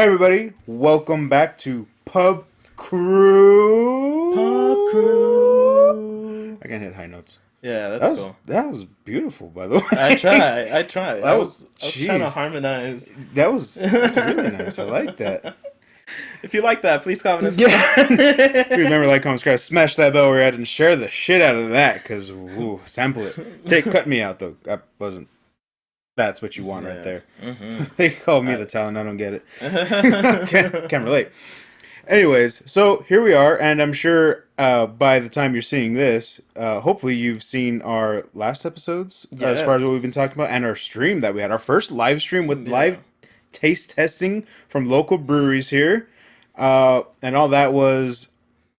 Hi everybody, welcome back to Pub Crew. Pop crew. I can't hit high notes. Yeah, That that's was cool. that was beautiful, by the I way. try. I try. That was I was trying to jeez. harmonize. That was really nice. I like that. If you like that, please comment and Yeah. If you subscribe. remember, like, comment, subscribe, smash that bell where at, and share the shit out of that. Cause sample it. Cut me out though. That wasn't. That's what you want right Yeah. there. Mm-hmm. They call me I... the talent. I don't get it. Can't relate. Anyways, so here we are, and I'm sure by the time you're seeing this, hopefully you've seen our last episodes as far as what Yes. we've been talking about, and our stream that we had, our first live stream with live Yeah. taste testing from local breweries here, and all that was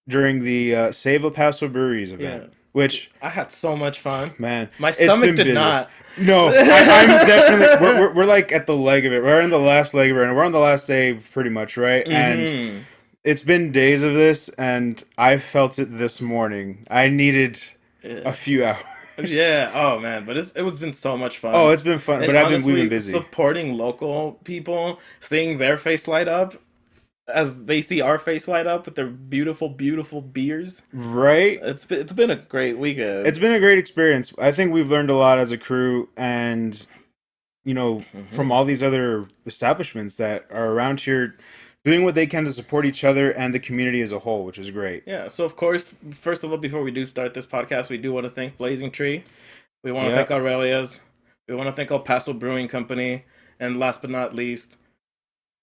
during the Save El Paso Breweries event, Yeah. which, I had so much fun. man, My it's stomach been did busy. not. No, I'm definitely we're like at the leg of it. We're in the last leg of it, and we're on the last day pretty much, right? And Mm-hmm. it's been days of this, and I felt it this morning. I needed a Yeah. few hours. Yeah. Oh man, but it was been so much Oh, fun. it's been fun, And but we've been honestly, busy, supporting local people, seeing their face light up as they see our face light up with their beautiful, beautiful beers. right? It's been a great It's weekend. been a great experience. I think we've learned a lot as a crew, and from Hmm. all these other establishments that are around here, doing what they can to support each other and the community as a whole, which is great. Yeah. So of course, first of all, before we do start this podcast, we do want to thank Blazing Tree. We want to thank Yep. Aurelia's. We want to thank El Paso Brewing Company, and last but not least,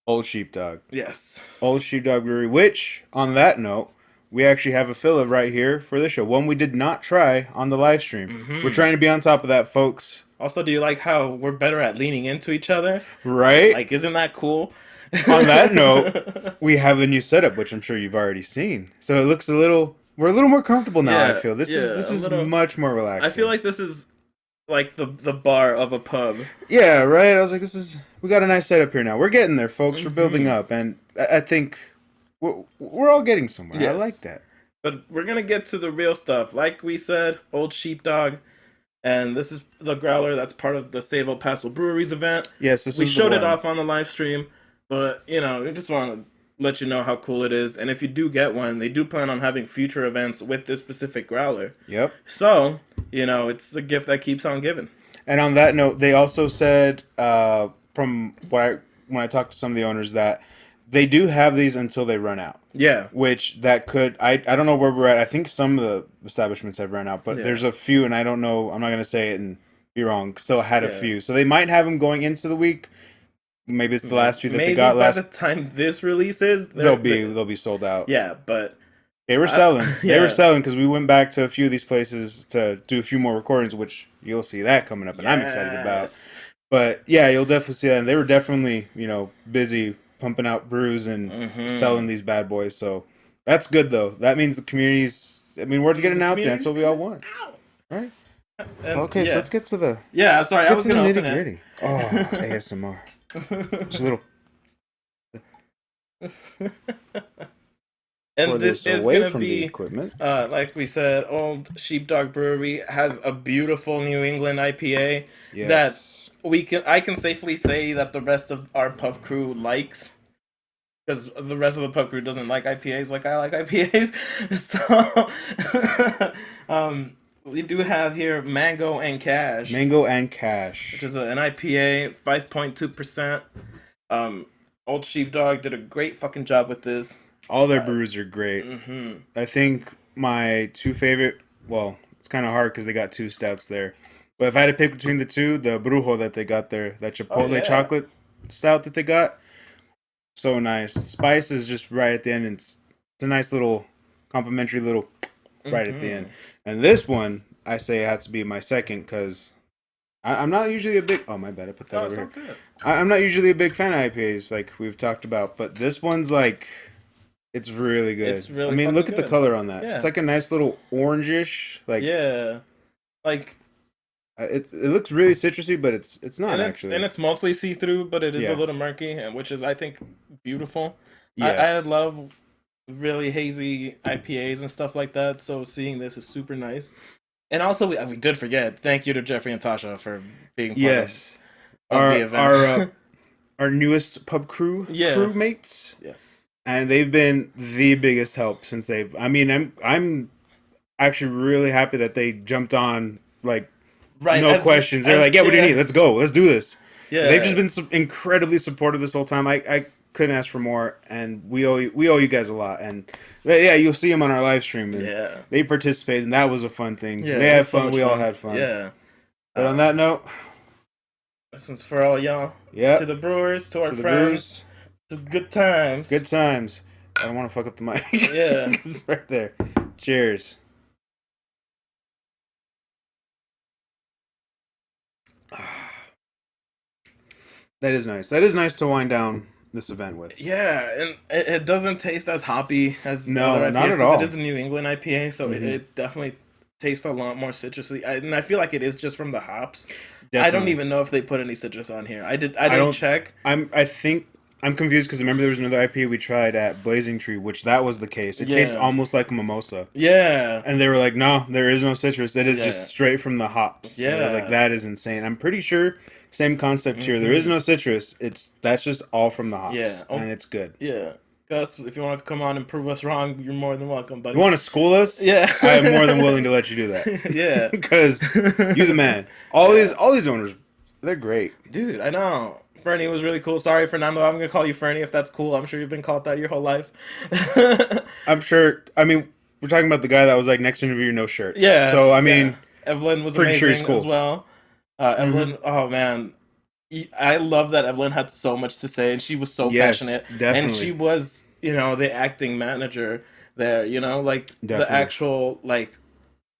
Old Sheepdog. yes, Old Sheepdog Brewery, which, on that note, we actually have a fill of right here for the show. One we did not try on the live stream. We're hmm trying to be on top of that, folks. Also, do you like how we're better at leaning into each other? Right? Like, isn't that cool? On that note, we have a new setup, which I'm sure you've already seen. So it looks we're a little more comfortable now, I Yeah, feel. This yeah, a is little. much more I feel relaxing. like this is like the bar of a pub. Yeah, right? I was like, we got a nice setup here now. We're getting there, folks. We're building Hmm. up. And I think we're all getting somewhere. I like Yes, that. but we're gonna get to the real stuff. Like we said, Old Sheepdog, and this is the growler that's part of the Save El Paso Breweries event. Yes, this We was the showed it one. off on the live stream, but we just want to let you know how cool it is. And if you do get one, they do plan on having future events with this specific growler. Yep. So, it's a gift that keeps on giving. And on that note, they also said, from when I talked to some of the owners, that they do have these until they run out. Yeah, Which that could I don't know where we're at. I think some of the establishments have run out, but yeah, there's a few, and I don't know. I'm not gonna say it and be wrong. Still had a yeah. few, so they might have them going into the week. Maybe it's the last few that they Maybe got by the last. time this releases, They'll be sold out. yeah, but They were selling. They were yeah, selling because we went back to a few of these places to do a few more recordings, which you'll see that coming up, and I'm excited about. yes. But yeah, you'll definitely see that. And they were definitely, busy pumping out brews and Mm-hmm. selling these bad boys. So that's good, though. That means the community's, I mean, word's getting The out there. That's community's what we all coming want. out. Right? And Okay, so yeah, yeah. let's Sorry, I get was to the gonna nitty open it. gritty. Oh, ASMR. Just a little pour And this this is away gonna from the be, equipment. like we said, Old Sheepdog Brewery has a beautiful New England IPA that Yes. I can safely say that the rest of our pub crew likes, because the rest of the pub crew doesn't like IPAs like I like IPAs. So, we do have here Mango and Cash, Mango and which cash. is an IPA, 5.2%. Um, Old Sheepdog did a great fucking job with this. All their brews are great. Mm-hmm. I think my two favorite, well, it's kind of hard because they got two stouts there. But if I had to pick between the two, the Brujo that they got there, that Oh Chipotle yeah. chocolate stout that they got, so nice. Spice is just right at the end. It's a nice little complimentary little right at the end. Mm-hmm. And this one, I say it has to be my second because I'm not usually a big. Oh my bad, I put that Oh, over it's all here. good. I'm not usually a big fan of IPAs like we've talked about, but this one's like it's really good. It's I really mean, fucking look at the good. color on that. It's Yeah. like a nice little orangish, like Yeah. Like, it looks really citrusy, but it's not and actually. it's mostly see through, but it is a Yeah, little murky, and which is I think beautiful. yeah, I love really hazy IPAs and stuff like that. So seeing this is super nice. And also we did forget. Thank you to Jeffrey and Tasha for being part yes. of the Our event. our newest pub Yeah. crewmates, Yes. and they've been the biggest help since they've. I mean, I'm actually really happy that they jumped on, like, Right. no questions. They're like, As yeah, what do you need? yeah. Let's go. Let's do this. And they've just Yeah. been incredibly supportive this whole time. I couldn't ask for more, and we owe you guys a lot. And yeah, you'll see them on our live stream, and Yeah. they participated, and that was a fun thing. Yeah. They It had was so fun. much We all fun. had fun. Yeah. But on Um, that note, this one's for all y'all. To yep. the brewers, to our To the friends, Brewers, to good times. good times. I don't want to fuck up the mic. Yeah. It's right there. Cheers. That is nice. That is nice to wind down this event with. Yeah, and it doesn't taste as hoppy as other No, not IPAs at because it all. is a New England IPA, so Hmm. it definitely tastes a lot more citrusy. And I feel like it is just from the hops. I don't Definitely. even know if they put any citrus on here. I I didn't don't. check. I think I'm confused because remember there was another IPA we tried at Blazing Tree, which that was the case. It tastes Yeah. almost like a mimosa, Yeah. and they were like, "No, there is no citrus. It is just Yeah. straight from the hops." And I was like, Yeah. "That is insane." I'm pretty sure same concept here. There is Hmm. no citrus. That's just all from the hops, Yeah. Oh, and it's good. yeah. Gus, if you want to come on and prove us wrong, you're more than welcome, You buddy. want to school us? Yeah. I am more than willing to let you do that Yeah. because you the man. All these Yeah. all these owners, they're great. Dude, I know. Fernie was really cool. Sorry, Fernando. I'm gonna call you Fernie if that's cool. I'm sure you've been called that your whole life. I'm sure. I mean, we're talking about the guy that was like next interview, no shirts. Yeah, So I yeah. mean, Evelyn was pretty sure he's amazing as cool. well. Hmm. Evelyn, oh man, I love that Evelyn had so much to say and she was so Yes, passionate. And she definitely, was, the acting manager there, like the definitely. actual like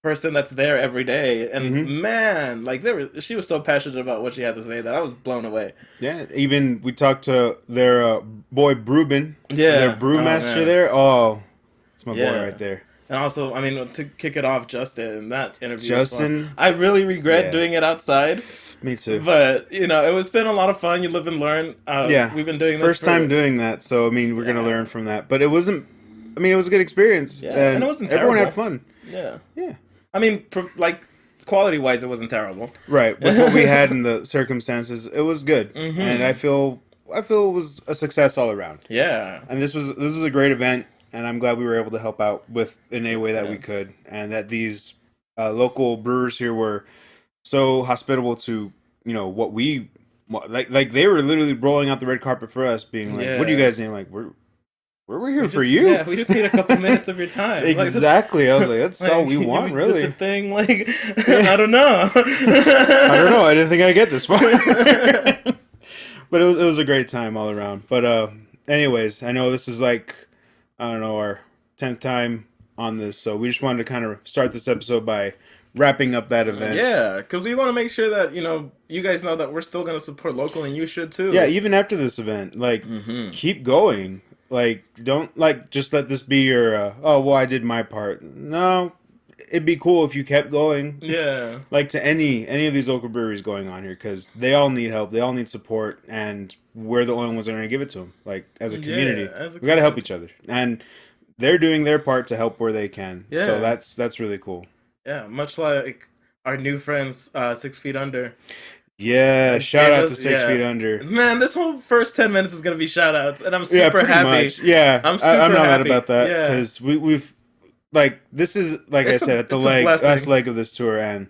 person that's there every day. And Hmm. man, like she was so passionate about what she had to say that I was blown away. Yeah, even we talked to their boy Brubin, their Yeah. Oh brewmaster man. there. Oh, it's my boy right Yeah. there, And also, I mean, to kick it off, Justin, that interview was fun. Justin. I really regret Yeah, doing it outside, me too. but it was been a lot of fun. You live and learn. Yeah, We've been doing this first time for doing that, so I mean, we're gonna yeah, learn from that. But it wasn't. I mean, it was a good experience, yeah, and it and wasn't everyone had terrible. fun. Yeah, Yeah. I mean, like quality wise, it wasn't terrible. Right. With what we had in the circumstances, it was good. And I Hmm. feel I feel it was a success all around. Yeah, And this was a great event, and I'm glad we were able to help out with in any way that yeah, we could, and that these local brewers here were so hospitable to like they were literally rolling out the red carpet for us, being like, "What do you yeah. guys need?" Like we're here for Yeah, you. we just need a couple minutes of your time. Like this, Exactly. I was like, that's all like we want, just a really. thing. Like Yeah. I don't know. I don't know. I didn't think I'd get this far. But it was a great time all around. But anyways, I know this is like, I don't know, our 10th time on this, so we just wanted to kind of start this episode by wrapping up that event. Yeah, because we want to make sure that you guys know that we're still gonna support local, and you should Yeah, too. even after this event, like, Hmm. keep going. Like, don't like just let this be your oh well, I did my part. No, it'd be cool if you kept going. Yeah, Like to any of these local breweries going on here, because they all need help, they all need support, and we're the only ones that are going to give it to them. Like, as a yeah, community, as a we got to help community. each other, and they're doing their part to help where they can. So Yeah, that's really cool. yeah. Much like our new friends, 6 Feet Under. Yeah, shout Gave out to us, 6 Feet yeah. Under. Man, this whole first 10 minutes is gonna be shout outs, and I'm Yeah, super pretty happy. much. Yeah, I'm I'm super not mad happy. about that Yeah, because we've like this is like I said at the it's a last blessing. leg of this tour, and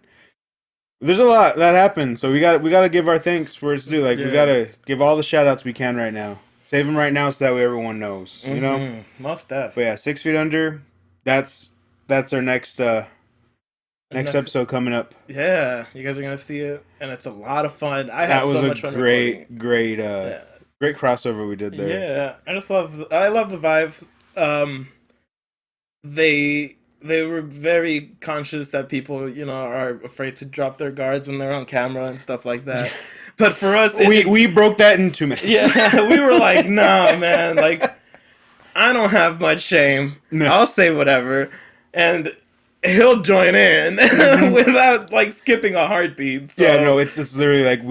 there's a lot that happened. So we gotta give our thanks where it's due. Like we Yeah. gotta give all the shout outs we can right now. Save them right now so that way everyone knows. You know. Most def. But yeah, 6 Feet Under. That's our next Next, episode coming up. yeah, you guys are gonna see it, and it's a lot of fun. I had That was so a much fun recording. Yeah. great crossover we did there. Yeah, I love the vibe. Um, they were very conscious that people, are afraid to drop their guards when they're on camera and stuff like that. But for us, We broke that in 2 minutes. yeah, we were like, nah, man, like I don't have much shame. No. I'll say whatever, and he'll join in without like skipping a heartbeat. So Yeah, no, it's just literally like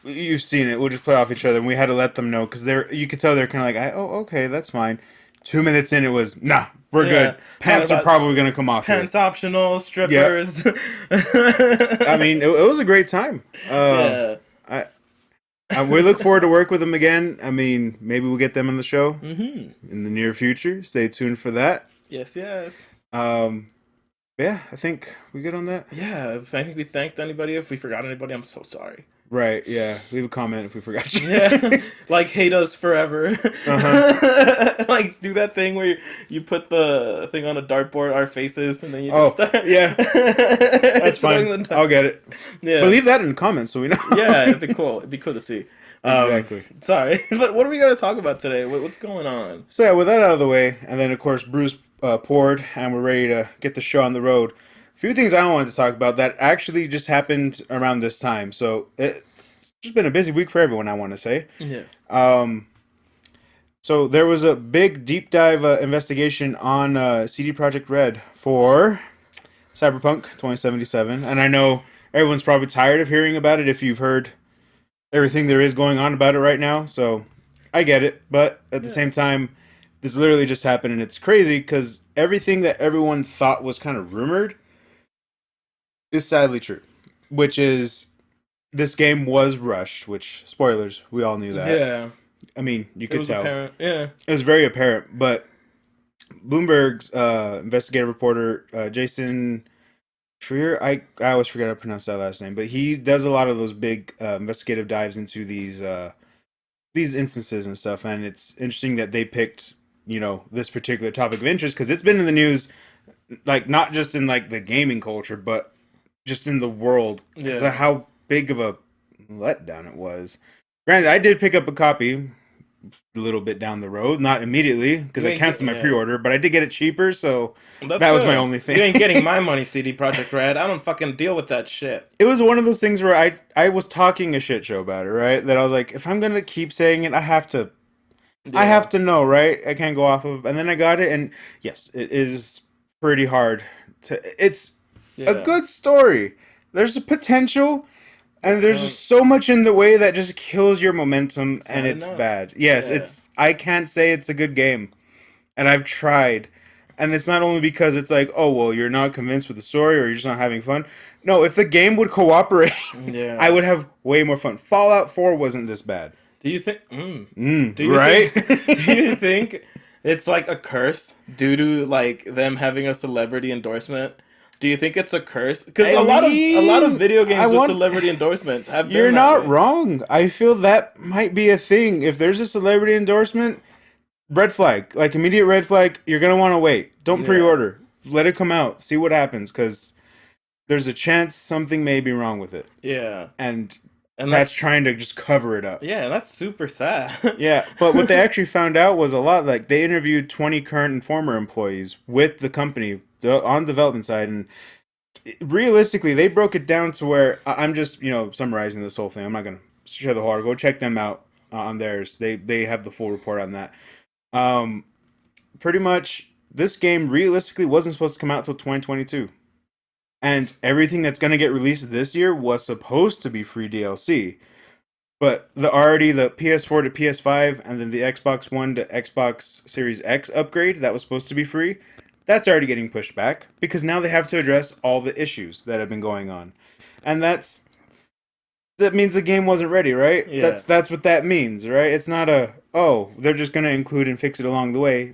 you've seen it. We'll just play off each other, and we had to let them know because you could tell they're kind of like, oh, okay, that's fine. 2 minutes in, it was nah, we're yeah, good. Pants talking are about probably gonna come off pants optional, here. strippers. I mean, it was a great time. Yeah. I We look forward to work with them again. I mean, maybe we'll get them on the show Mm-hmm. in the near future. Stay tuned for that. Yes, yes. Um, yeah, I think we good on that. Yeah, if I think we thanked anybody. If we forgot anybody, I'm so sorry. Right? Yeah. Leave a comment if we forgot Yeah, you. like hate us forever. Uh huh. Like do that thing where you put the thing on a dartboard, our faces, and then you just Oh start yeah, that's throwing fine. the dart. I'll get it. But Yeah, leave that in the comments so we yeah, know. it'd be cool. It'd be cool to see. Exactly. Sorry, but what are we gonna talk about today? What's going on? So yeah, with that out of the way, and then of course Bruce poured, and we're ready to get the show on the road. A few things I wanted to talk about that actually just happened around this time. So it's just been a busy week for everyone. I want to say. Yeah. Um, so there was a big deep dive investigation on CD Projekt Red for Cyberpunk 2077, and I know everyone's probably tired of hearing about it if you've heard everything there is going on about it right now. So I get it, but at the Yeah. same time, this literally just happened, and it's crazy because everything that everyone thought was kind of rumored is sadly true. Which is this game was rushed. Which spoilers, we all knew that. Yeah. I mean, you It could was tell apparent. Yeah. it was very apparent. But Bloomberg's investigative reporter Jason Trier, I always forget how to pronounce that last name, but he does a lot of those big investigative dives into these instances and stuff, and it's interesting that they picked this particular topic of interest because it's been in the news, like not just in like the gaming culture, but just in the world because of Yeah. how big of a letdown it was. Granted, I did pick up a copy a little bit down the road, not immediately because You I ain't get canceled my yeah. pre-order, but I did get it cheaper, so That's that was my good. only You thing. ain't getting my money, CD Project Red. I don't fucking deal with that shit. It was one of those things where I was talking a shit show about it, right? That I was like, if I'm gonna keep saying it, I Yeah. have to know, right? I can't go off of. And then I got it, and yes, it is pretty hard to. It's a Yeah. good story. There's a potential, and It's there's not. just so much in the way that just kills your momentum, It's and not it's enough. bad. Yes, Yeah. it's. I can't say it's a good game, and I've tried, and it's not only because it's like, oh well, you're not convinced with the story, or you're just not having fun. No, if the game would cooperate, I Yeah. would have way more fun. Fallout 4 wasn't this bad. Do you think? Do you Right? think? Do you think it's like a curse due to like them having a celebrity endorsement? Do you think it's a curse? Because I a lot of mean, video I games with want. celebrity endorsements have You're been that not way. wrong. I feel that might be a thing. If there's a celebrity endorsement, red flag, like immediate red flag, you're gonna want to wait. Don't Yeah. pre-order. Let it come out. See what happens, because there's a chance something may be wrong with it, Yeah. and And that's that's trying to just cover it up. yeah, that's super sad. Yeah, but what they actually found out was a lot. Like they interviewed 20 current and former employees with the company on development side, and realistically, they broke it down to where I'm just summarizing this whole thing. I'm not gonna share the whole article. Go check them out on theirs. They have the full report on that. Um, Pretty much, this game realistically wasn't supposed to come out till 2022, and everything that's gonna get released this year was supposed to be free DLC. But the PS4 to PS5 and then the Xbox One to Xbox Series X upgrade that was supposed to be free, that's already getting pushed back because now they have to address all the issues that have been going on. And that means the game wasn't ready, right? Yeah. That's what that means, right? It's not a oh, they're just going to include and fix it along the way.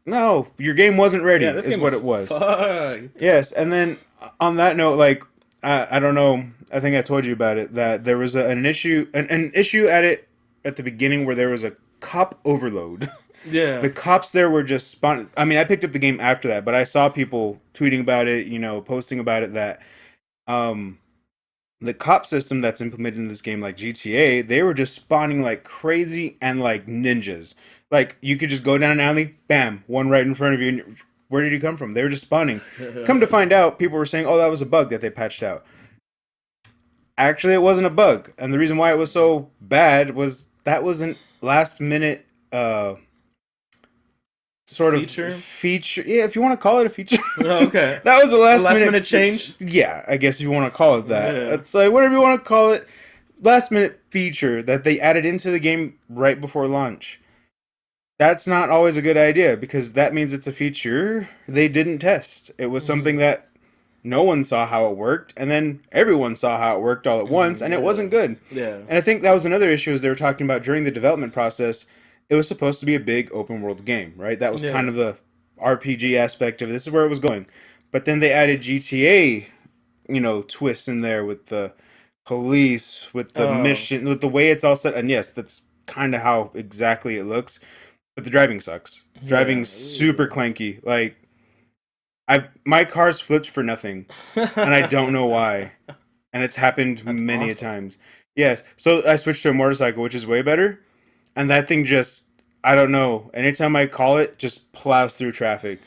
No, your game wasn't Yeah, ready this is game what was it was. fucked. Yes, and then on that note, like I don't know, I think I told you about it that there was an issue at the beginning where there was a cop overload. Yeah. The cops there were just spawn. I mean, I picked up the game after that, but I saw people tweeting about it, posting about it that um the cop system that's implemented in this game, like GTA, they were just spawning like crazy and like ninjas. Like you could just go down an alley, bam, one right in front of you. And where did you come from? They were just spawning. Come to find out, people were saying, "Oh, that was a bug that they patched out." Actually, it wasn't a bug, and the reason why it was so bad was that was an last minute sort of Feature. feature. Yeah, if you want to call it a feature. Okay. That was a A last last minute minute change. Yeah, I guess if you want to call it that. Yeah. It's like whatever you want to call it. Last minute feature that they added into the game right before launch. That's not always a good idea because that means it's a feature they didn't test. It was something Mhm. that no one saw how it worked, and then everyone saw how it worked all at once, and it wasn't Yeah. good. Yeah. And I think that was another issue as they were talking about during the development process. It was supposed to be a big open world game, right? That was kind Yeah. of the RPG aspect of it. This is where it was going. But then they added GTA, twists in there with the police, with the Oh. mission, with the way it's all set. And yes, that's kind of how exactly it looks. But the driving sucks. Yeah. Driving's super Ooh. clanky. Like my car's flipped for nothing, and I don't know why. And it's happened That's many a awesome. times. Yes. So I switched to a motorcycle, which is way better. And that thing just, I don't know. Anytime I call it, just plows through traffic.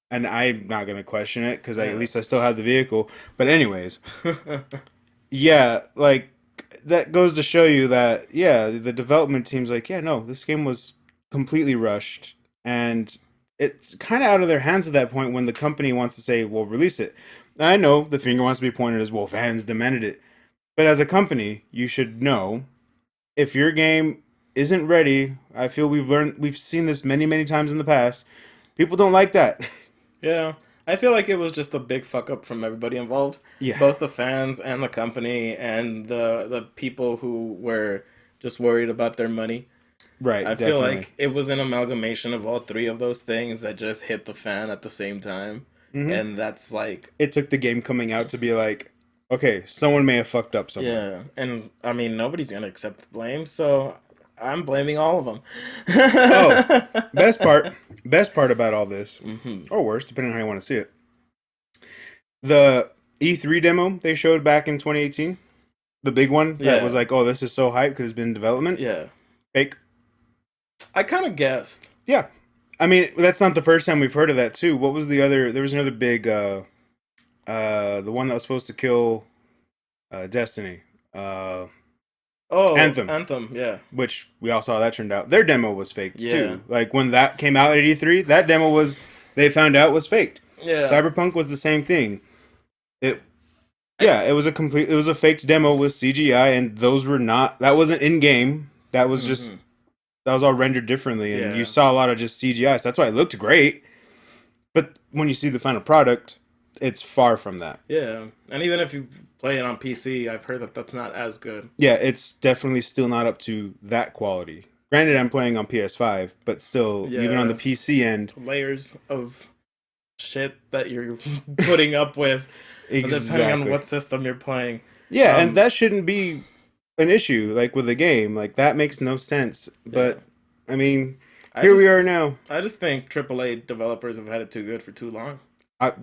And I'm not gonna question it because at Yeah. least I still have the vehicle. But anyways, yeah, like that goes to show you that yeah, the development team's like, yeah, no, this game was completely rushed, and it's kind of out of their hands at that point when the company wants to say, well, release it. I know the finger wants to be pointed as well, fans demanded it, but as a company, you should know if your game isn't ready. I feel we've seen this many times in the past. People don't like that. Yeah, I feel like it was just a big fuck up from everybody involved, Yeah, both the fans and the company and the people who were just worried about their money. I right, feel definitely. like it was an amalgamation of all three of those things that just hit the fan at the same time. Hmm. And that's like, It took the game coming out to be like, okay, someone may have fucked up somewhere. yeah. And I mean, nobody's gonna accept the blame, so I'm blaming all of them. Oh, best part, best part about all this, Hmm. or worse, depending on how you want to see it. The E3 demo they showed back in 2018, the big one that was Yeah, like, oh, this is so hype because it's been in development. yeah. Fake. I kind of guessed. Yeah. I mean, that's not the first time we've heard of that too. What was the other? There was another big, the one that was supposed to kill Destiny, uh, Oh, Anthem, Anthem, yeah. which we all saw that turned out. Their demo was faked Yeah. too. Like when that came out at E3, that demo was they found out was faked. Yeah. Cyberpunk was the same thing. It I, Yeah, it was a faked demo with CGI, and those were not that wasn't in game. hmm That was all rendered differently, and you Yeah. saw a lot of just CGI. So that's why it looked great. But when you see the final product, it's far from that. Yeah. And even if you play it on PC, I've heard that that's not as good. Yeah, it's definitely still not up to that quality. Granted, I'm playing on PS5, but still, even on the Yeah. PC end, Layers of shit that you're putting up with, depending on exactly. what system you're playing. Yeah, and Um, that shouldn't be an issue, like with the game. Like that makes no sense. yeah. But I mean, I here we just are now. I just think AAA developers have had it too good for too long.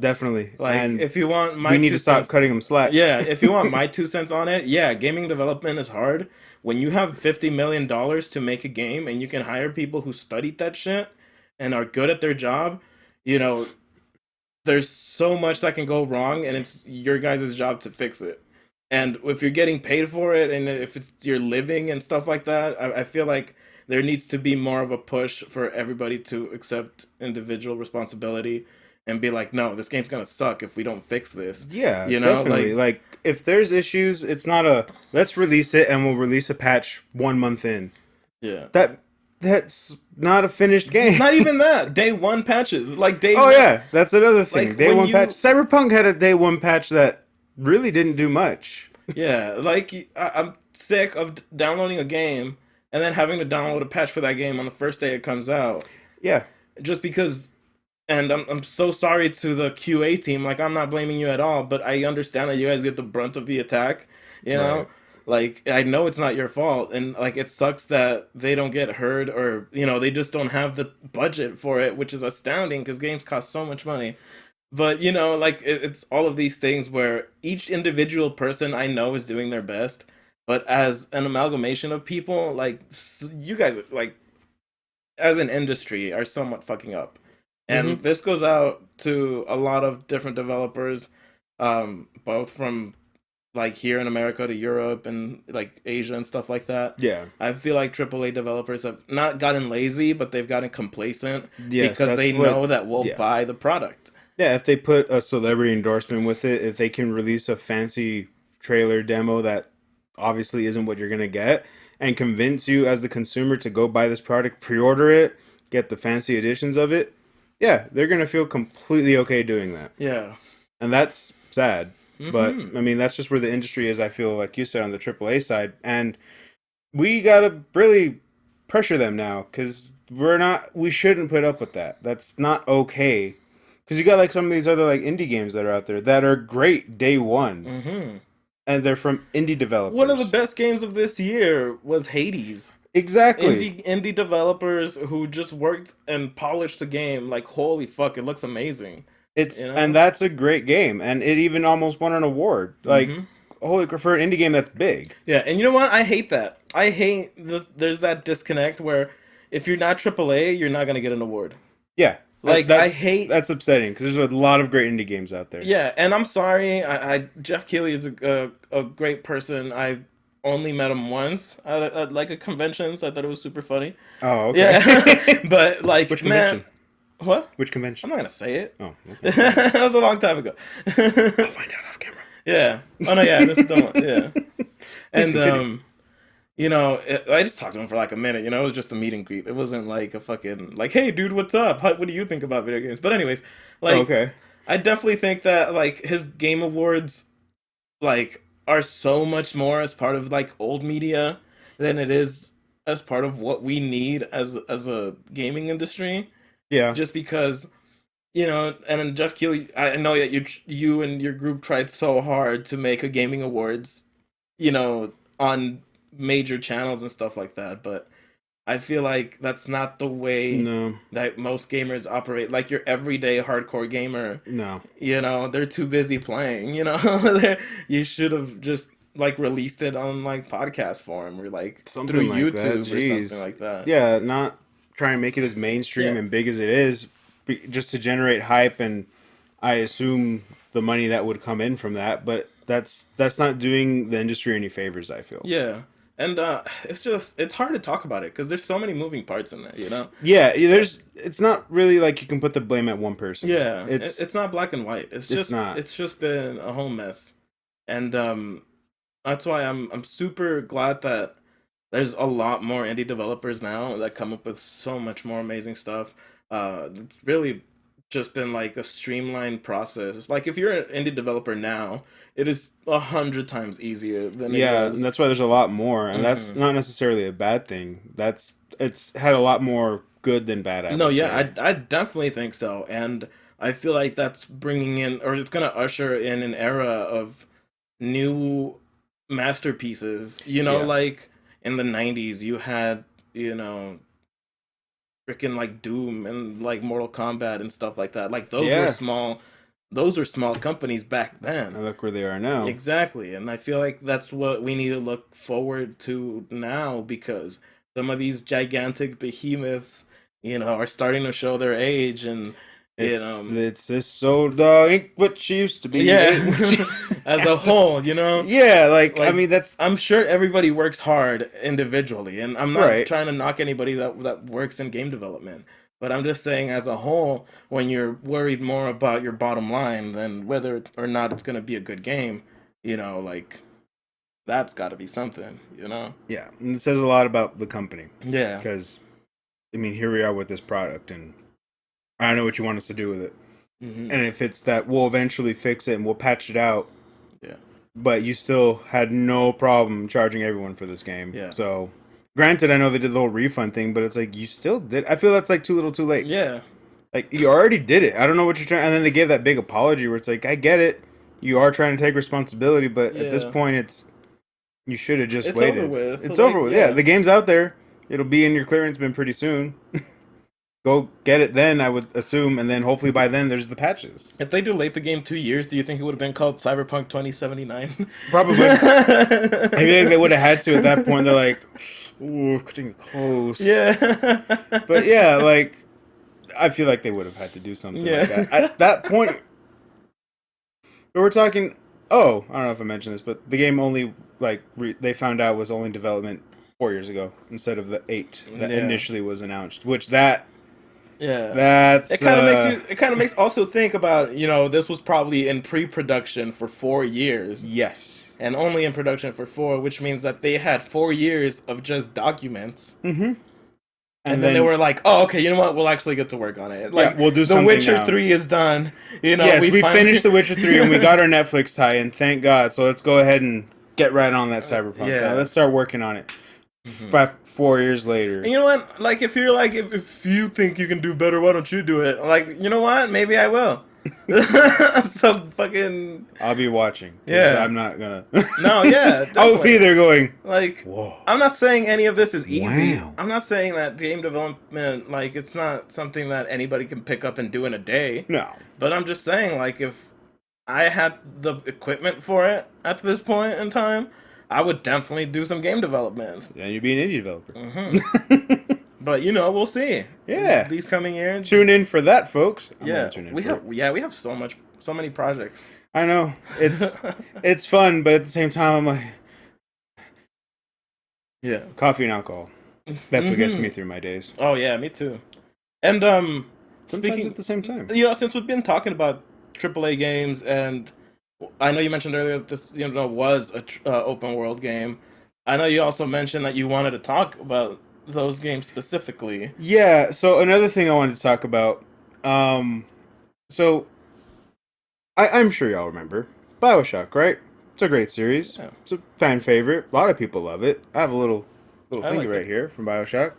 Definitely, Like, and if you want my we need two to stop cents, cutting them slack. yeah, if you want my 2 cents on it, yeah, gaming development is hard. When you have $50 million to make a game and you can hire people who studied that shit and are good at their job, you know, there's so much that can go wrong, and it's your guys' job to fix it. And if you're getting paid for it, and if it's your living and stuff like that, I feel like there needs to be more of a push for everybody to accept individual responsibility and be like, no, this game's gonna suck if we don't fix this. Yeah, You know, definitely. like, Like if there's issues, it's not a let's release it and we'll release a patch 1 month in. yeah. That that's not a finished game. Not even that. Day one patches. Like day Oh one, yeah, that's another thing. like Day when one patch. you Cyberpunk had a day one patch that really didn't do much. yeah, like I'm sick of downloading a game and then having to download a patch for that game on the first day it comes out. Yeah, Just because, and I'm so sorry to the QA team. Like, I'm not blaming you at all, but I understand that you guys get the brunt of the attack, you right. know? Like, I know it's not your fault, and like it sucks that they don't get heard, or they just don't have the budget for it, which is astounding because games cost so much money. But like it's all of these things where each individual person I know is doing their best, but as an amalgamation of people, like you guys, like as an industry, are somewhat fucking up. And Mm-hmm. this goes out to a lot of different developers, both from like here in America to Europe and like Asia and stuff like that. Yeah. I feel like AAA developers have not gotten lazy, but they've gotten complacent Yes, because that's they what. know that we'll Yeah. buy the product. Yeah. If they put a celebrity endorsement with it, if they can release a fancy trailer demo that obviously isn't what you're gonna get, and convince you as the consumer to go buy this product, pre-order it, get the fancy editions of it, yeah, they're gonna feel completely okay doing that. Yeah. And that's sad. But Mm-hmm. I mean, that's just where the industry is. I feel like you said on the AAA side, and we gotta really pressure them now because we shouldn't put up with that. That's not okay. Because you got like some of these other like indie games that are out there that are great day one, Mm-hmm. and they're from indie One of the developers. best games of this year was Hades. Exactly. Indie developers who just worked and polished the game. Like, holy fuck, it looks amazing. You And know? that's a great game, and it even almost won an award. Like, Mm-hmm. holy crap, for an indie game that's big. Yeah, and you know what? I hate that. I hate there's that disconnect where if you're not AAA, you're not gonna get an award. Yeah, Like, I hate. that's upsetting because there's a lot of great indie games out there. Yeah, and I'm sorry. I Jeff Keighley is a great person. I only met him once at like a convention, so I thought it was super funny. Oh, Yeah, okay. but Which like, man, convention? what? Which I'm convention? not gonna say it. Oh, okay. Sorry. That was a long time ago. I'll find out off camera. Yeah. Oh no, yeah, this is the one. Yeah. Please And continue. I just talked to him for like a minute. It was just a meet and greet. It wasn't like a fucking like, hey, dude, what's up? What do you think about video games? But anyways, Oh, like, okay. I definitely think that like his game awards like are so much more as part of like old media than it is as part of what we need as a gaming industry. Yeah. Just because and then Jeff Keighley, I know that you and your group tried so hard to make a gaming awards, on major channels and stuff like that, but I feel like that's not the way No. that most gamers operate. Like your everyday hardcore gamer, No. they're too busy playing, you should have just like released it on like podcast form or like through Something like that. YouTube or something Jeez. like that. Yeah, not try and make it as mainstream Yeah. and big as it is, just to generate hype and I assume the money that would come in from that. But that's not doing the industry any favors. I feel. Yeah. And it's hard to talk about it because there's so many moving parts in there. Yeah, it's not really like you can put the blame at one person. Yeah, it's not black and white. It's It's just not. it's just been a whole mess, and that's why I'm super glad that there's a lot more indie developers now that come up with so much more amazing stuff. It's really just been like a streamlined process. It's like if you're an indie developer now, it is 100 times easier than it Yeah, and was. that's why there's a lot more, and that's Hmm. not necessarily a bad thing. It's had a lot more good than bad, I No, would yeah, say. I definitely think so, and I feel like that's bringing in, or it's gonna usher in an era of new masterpieces. Yeah. Like in the '90s, you had freaking like Doom and like Mortal Kombat and stuff like that. Like those were Yeah. small, those were small companies back then. And look where they are now. Exactly, and I feel like that's what we need to look forward to now because some of these gigantic behemoths, are starting to show their age, and you know, It's this so dog ain't what she used to be. yeah, Ain't what she... as a Just- whole, yeah, like I like mean that's I'm sure everybody works hard individually, and I'm not right. trying to knock anybody that works in game development, but I'm just saying as a whole, when you're worried more about your bottom line than whether or not it's going to be a good game, like that's got to be something. Yeah, and it says a lot about the company Yeah. because I mean here we are with this product, and I don't know what you want us to do with it. Hmm. And if it's that we'll eventually fix it and we'll patch it out, Yeah. but you still had no problem charging everyone for this game. Yeah. So, granted, I know they did the whole refund thing, but it's like you still did. I feel that's like too little, too late. Yeah. Like you already did it. I don't know what you're trying. And then they gave that big apology where it's like, I get it. You are trying to take responsibility, but at this Yeah. point, you should have just It's over waited. with. It's Like, over with. Yeah, yeah. the game's out there. It'll be in your clearance bin pretty soon. Go get it then, I would assume, and then hopefully by then there's the patches. If they delayed the game 2 years, do you think it would have been called Cyberpunk 2079? Probably. I feel like they would have had to at that point. They're like, ooh, we're getting close. Yeah. But yeah, like, I feel like they would have had to do something Yeah. like that. At that point, we're talking. Oh, I don't know if I mentioned this, but the game only, like, they found out was only in development 4 years ago instead of the 8 that Yeah. initially was announced. Which that's. It kind of makes also think about, this was probably in pre-production for 4 years Yes. and only in production for four, which means that they had 4 years of just documents. Mm-hmm. And then they were like, "Oh, okay, you know what? We'll actually get to work on it. Yeah, Like, we'll do The something Witcher now. 3 is done. Yes, we finally... finished The Witcher 3 and we got our Netflix tie-in, thank God. So let's go ahead and get right on that Cyberpunk. Yeah. Let's start working on it. Mhm. 4 years later. And you know what? Like, if you're like, if you think you can do better, why don't you do it? Like, you know what? Maybe I will. So fucking... I'll be watching. Yeah. I'm not gonna. No, yeah, I'll definitely. be there going, Like, whoa. I'm not saying any of this is easy. Wow. I'm not saying that game development, like, it's not something that anybody can pick up and do in a day. No. But I'm just saying, like, if I had the equipment for it at this point in time, I would definitely do some game development. Then you'd be an indie developer. Mm-hmm. But we'll see. Yeah. These coming years. Tune in for that, folks. We have so many projects. I know. It's fun, but at the same time I'm like, yeah, coffee and alcohol. That's what gets me through my days. Oh yeah, me too. And Sometimes at the same time. Since we've been talking about AAA games, and I know you mentioned earlier that this was a open world game. I know you also mentioned that you wanted to talk about those games specifically. Yeah, so another thing I wanted to talk about, so I'm sure y'all remember Bioshock, right? It's a great series. Yeah. It's a fan favorite. A lot of people love it. I have a little I thing like right it. here from Bioshock.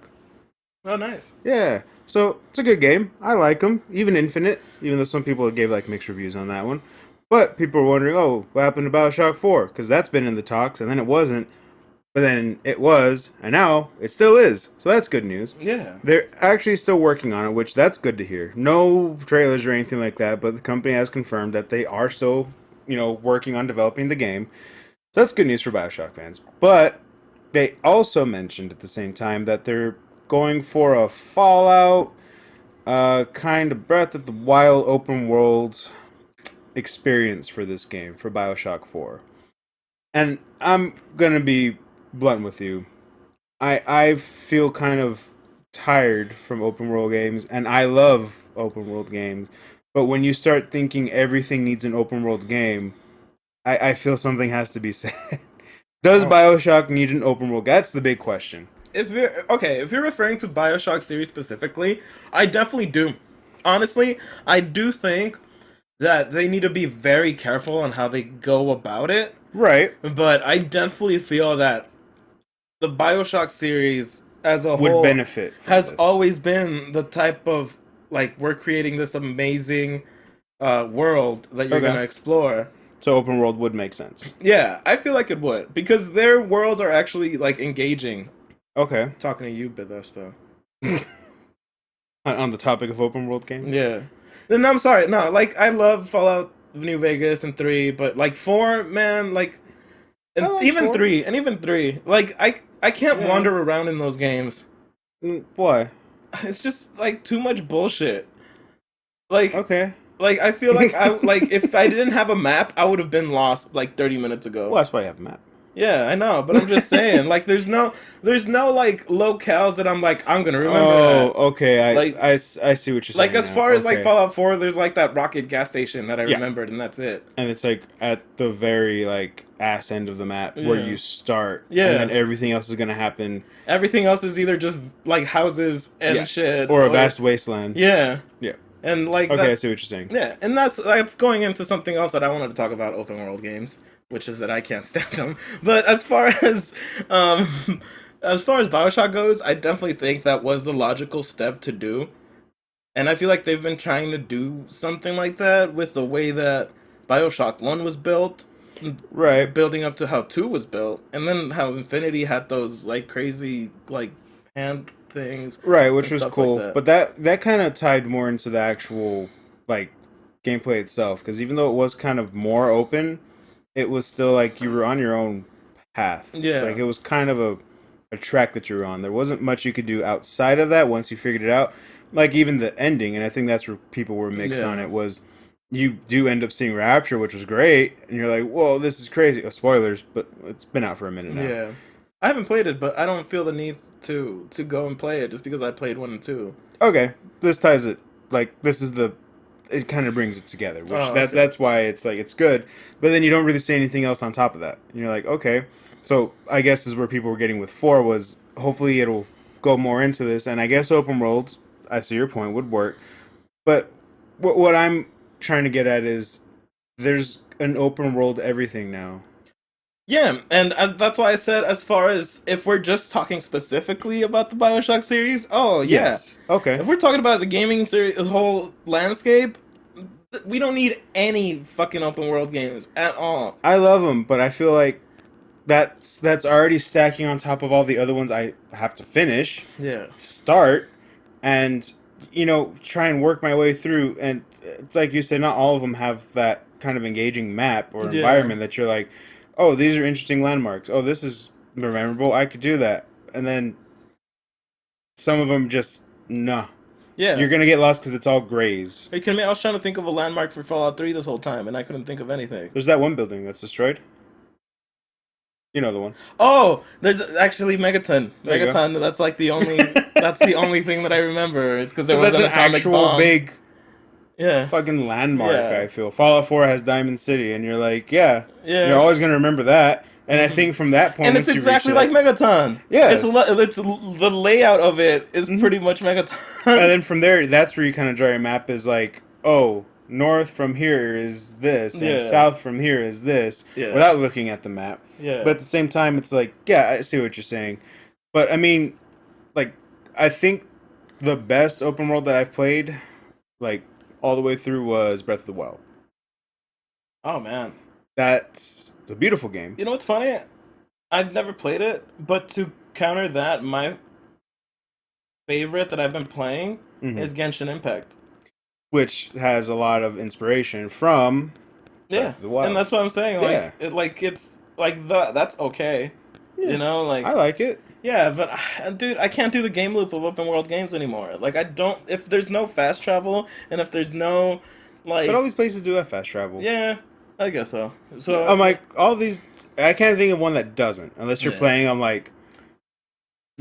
Oh, nice. Yeah, so it's a good game. I like them, even Infinite, even though some people gave like mixed reviews on that one. But people were wondering, oh, what happened to Bioshock 4? Because that's been in the talks, and then it wasn't. But then it was, and now it still is. So that's good news. Yeah. They're actually still working on it, which that's good to hear. No trailers or anything like that, but the company has confirmed that they are still, working on developing the game. So that's good news for Bioshock fans. But they also mentioned at the same time that they're going for a Fallout kind of Breath of the Wild open world experience for this game, for Bioshock 4. And I'm going to be blunt with you. I feel kind of tired from open world games, and I love open world games. But when you start thinking everything needs an open world game, I feel something has to be said. Does Bioshock need an open world? That's the big question. If you're referring to Bioshock series specifically, I definitely do. Honestly, I do think that they need to be very careful on how they go about it. Right. But I definitely feel that the Bioshock series as a Would whole benefit from has this. always been the type of, like, we're creating this amazing world that you're going to explore. So open world would make sense. Yeah, I feel like it would. Because their worlds are actually, like, engaging. Okay. Talking to you, Bethesda. On the topic of open world games? Yeah. And I'm sorry, no, like, I love Fallout New Vegas and 3, but, like, 4, man, like, and I like even 4. 3, like, I can't wander around in those games. Why? It's just, like, too much bullshit. Like, Okay. like, I feel like if I didn't have a map, I would have been lost, like, 30 minutes ago. Well, that's why you have a map. Yeah, I know, but I'm just saying, like, there's no like locales that I'm like, I'm gonna remember that. Okay. I see what you're saying. Like, as now. far as like Okay. Fallout 4, there's like that rocket gas station that I remembered, and that's it. And it's like at the very like ass end of the map where you start. Yeah. And then everything else is gonna happen. Everything else is either just like houses and shit, Or a vast wasteland. Yeah. Yeah. And like Okay, I see what you're saying. Yeah, and that's going into something else that I wanted to talk about open world games, which is that I can't stand them. But as far as Bioshock goes, I definitely think that was the logical step to do. And I feel like they've been trying to do something like that with the way that Bioshock 1 was built. Right. Building up to how 2 was built. And then how Infinity had those like crazy like hand things. Right, which was cool. Like but that kind of tied more into the actual like gameplay itself, because even though it was kind of more open, it was still like you were on your own path. Yeah. Like it was kind of a track that you were on. There wasn't much you could do outside of that once you figured it out. Like even the ending, and I think that's where people were mixed on it, was you do end up seeing Rapture, which was great, and you're like, whoa, this is crazy. Spoilers, but it's been out for a minute now. Yeah. I haven't played it, but I don't feel the need to go and play it just because I played 1 and 2. Okay, this ties it. Like this is it kind of brings it together, which that's why it's like it's good. But then you don't really say anything else on top of that. And you're like, okay, so I guess is where people were getting with 4 was hopefully it'll go more into this, and I guess open worlds, I see your point, would work. But what I'm trying to get at is there's an open world everything now. Yeah, and that's why I said, as far as if we're just talking specifically about the Bioshock series, oh yeah. Yes. Okay. If we're talking about the gaming series, the whole landscape, we don't need any fucking open world games at all. I love them, but I feel like that's already stacking on top of all the other ones I have to finish, Yeah. start, and try and work my way through. And it's like you said, not all of them have that kind of engaging map or Yeah. environment that you're like, oh, these are interesting landmarks. Oh, this is memorable. I could do that. And then some of them just nah. Yeah. You're gonna get lost because it's all grays. Are you kidding me? I was trying to think of a landmark for Fallout 3 this whole time, and I couldn't think of anything. There's that one building that's destroyed. You know the one. Oh, there's actually Megaton. There you go. Megaton. That's like the only. That's the only thing that I remember. It's because there But was that's an an atomic actual bomb. big Yeah. fucking landmark. Yeah. I feel Fallout 4 has Diamond City, and you're like, yeah, Yeah. you're always gonna remember that. And I think from that point, And once it's you exactly reach like that, Megaton. Yes. It's the layout of it is pretty much Megaton. and then from there, that's where you kind of draw your map. Is like, oh, north from here is this, and Yeah. south from here is this, Yeah. without looking at the map. Yeah. But at the same time, it's like, yeah, I see what you're saying. But I mean, like, I think the best open world that I've played, like, all the way through was Breath of the Wild. Oh man. That's a beautiful game. You know what's funny? I've never played it, but to counter that, my favorite that I've been playing is Genshin Impact. Which has a lot of inspiration from Yeah, Breath of the Wild. and that's what I'm saying. Like, Yeah. it's like that's okay. Yeah. You know, like I like it. yeah, but dude, I can't do the game loop of open world games anymore. Like, I don't. If there's no fast travel, and if there's no like, But all these places do have fast travel. yeah, I guess so. So I'm like, all these. I can't think of one that doesn't, unless you're Yeah. playing on like.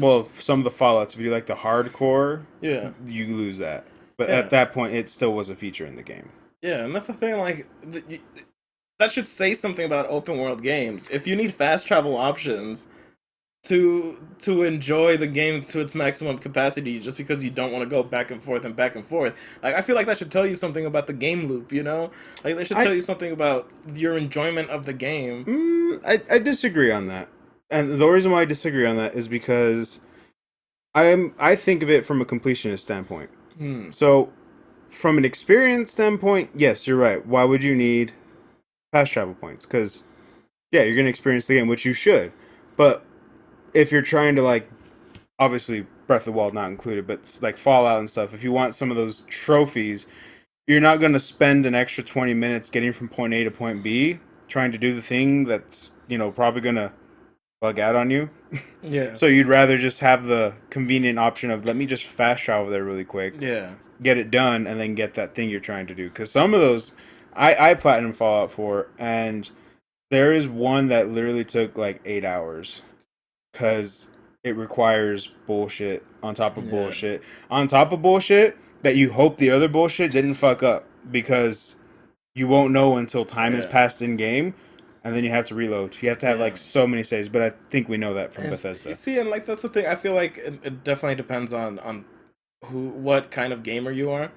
Well, some of the Fallouts, if you like the hardcore, yeah, you lose that. But Yeah. at that point, it still was a feature in the game. yeah, and that's the thing. Like, that should say something about open world games. If you need fast travel options to enjoy the game to its maximum capacity, just because you don't want to go back and forth and back and forth, like, I feel like that should tell you something about the game loop. You know, like, they should tell you something about your enjoyment of the game. I disagree on that, and the reason why I disagree on that is because I think of it from a completionist standpoint. So, from an experience standpoint, yes, you're right. Why would you need fast travel points? Because yeah, you're gonna experience the game, which you should. But if you're trying to, like, obviously Breath of the Wild not included, but like Fallout and stuff, if you want some of those trophies, you're not gonna spend an extra 20 minutes getting from point A to point B trying to do the thing that's probably gonna bug out on you. Yeah. So you'd rather just have the convenient option of let me just fast travel there really quick, Yeah. get it done, and then get that thing you're trying to do. Because some of those, I platinum Fallout 4, and there is one that literally took like 8 hours because it requires bullshit on top of bullshit on top of bullshit that you hope the other bullshit didn't fuck up, because you won't know until time has passed in game. And then you have to reload. You have to have like so many saves, but I think we know that from Bethesda. See, and like, that's the thing. I feel like it definitely depends on what kind of gamer you are.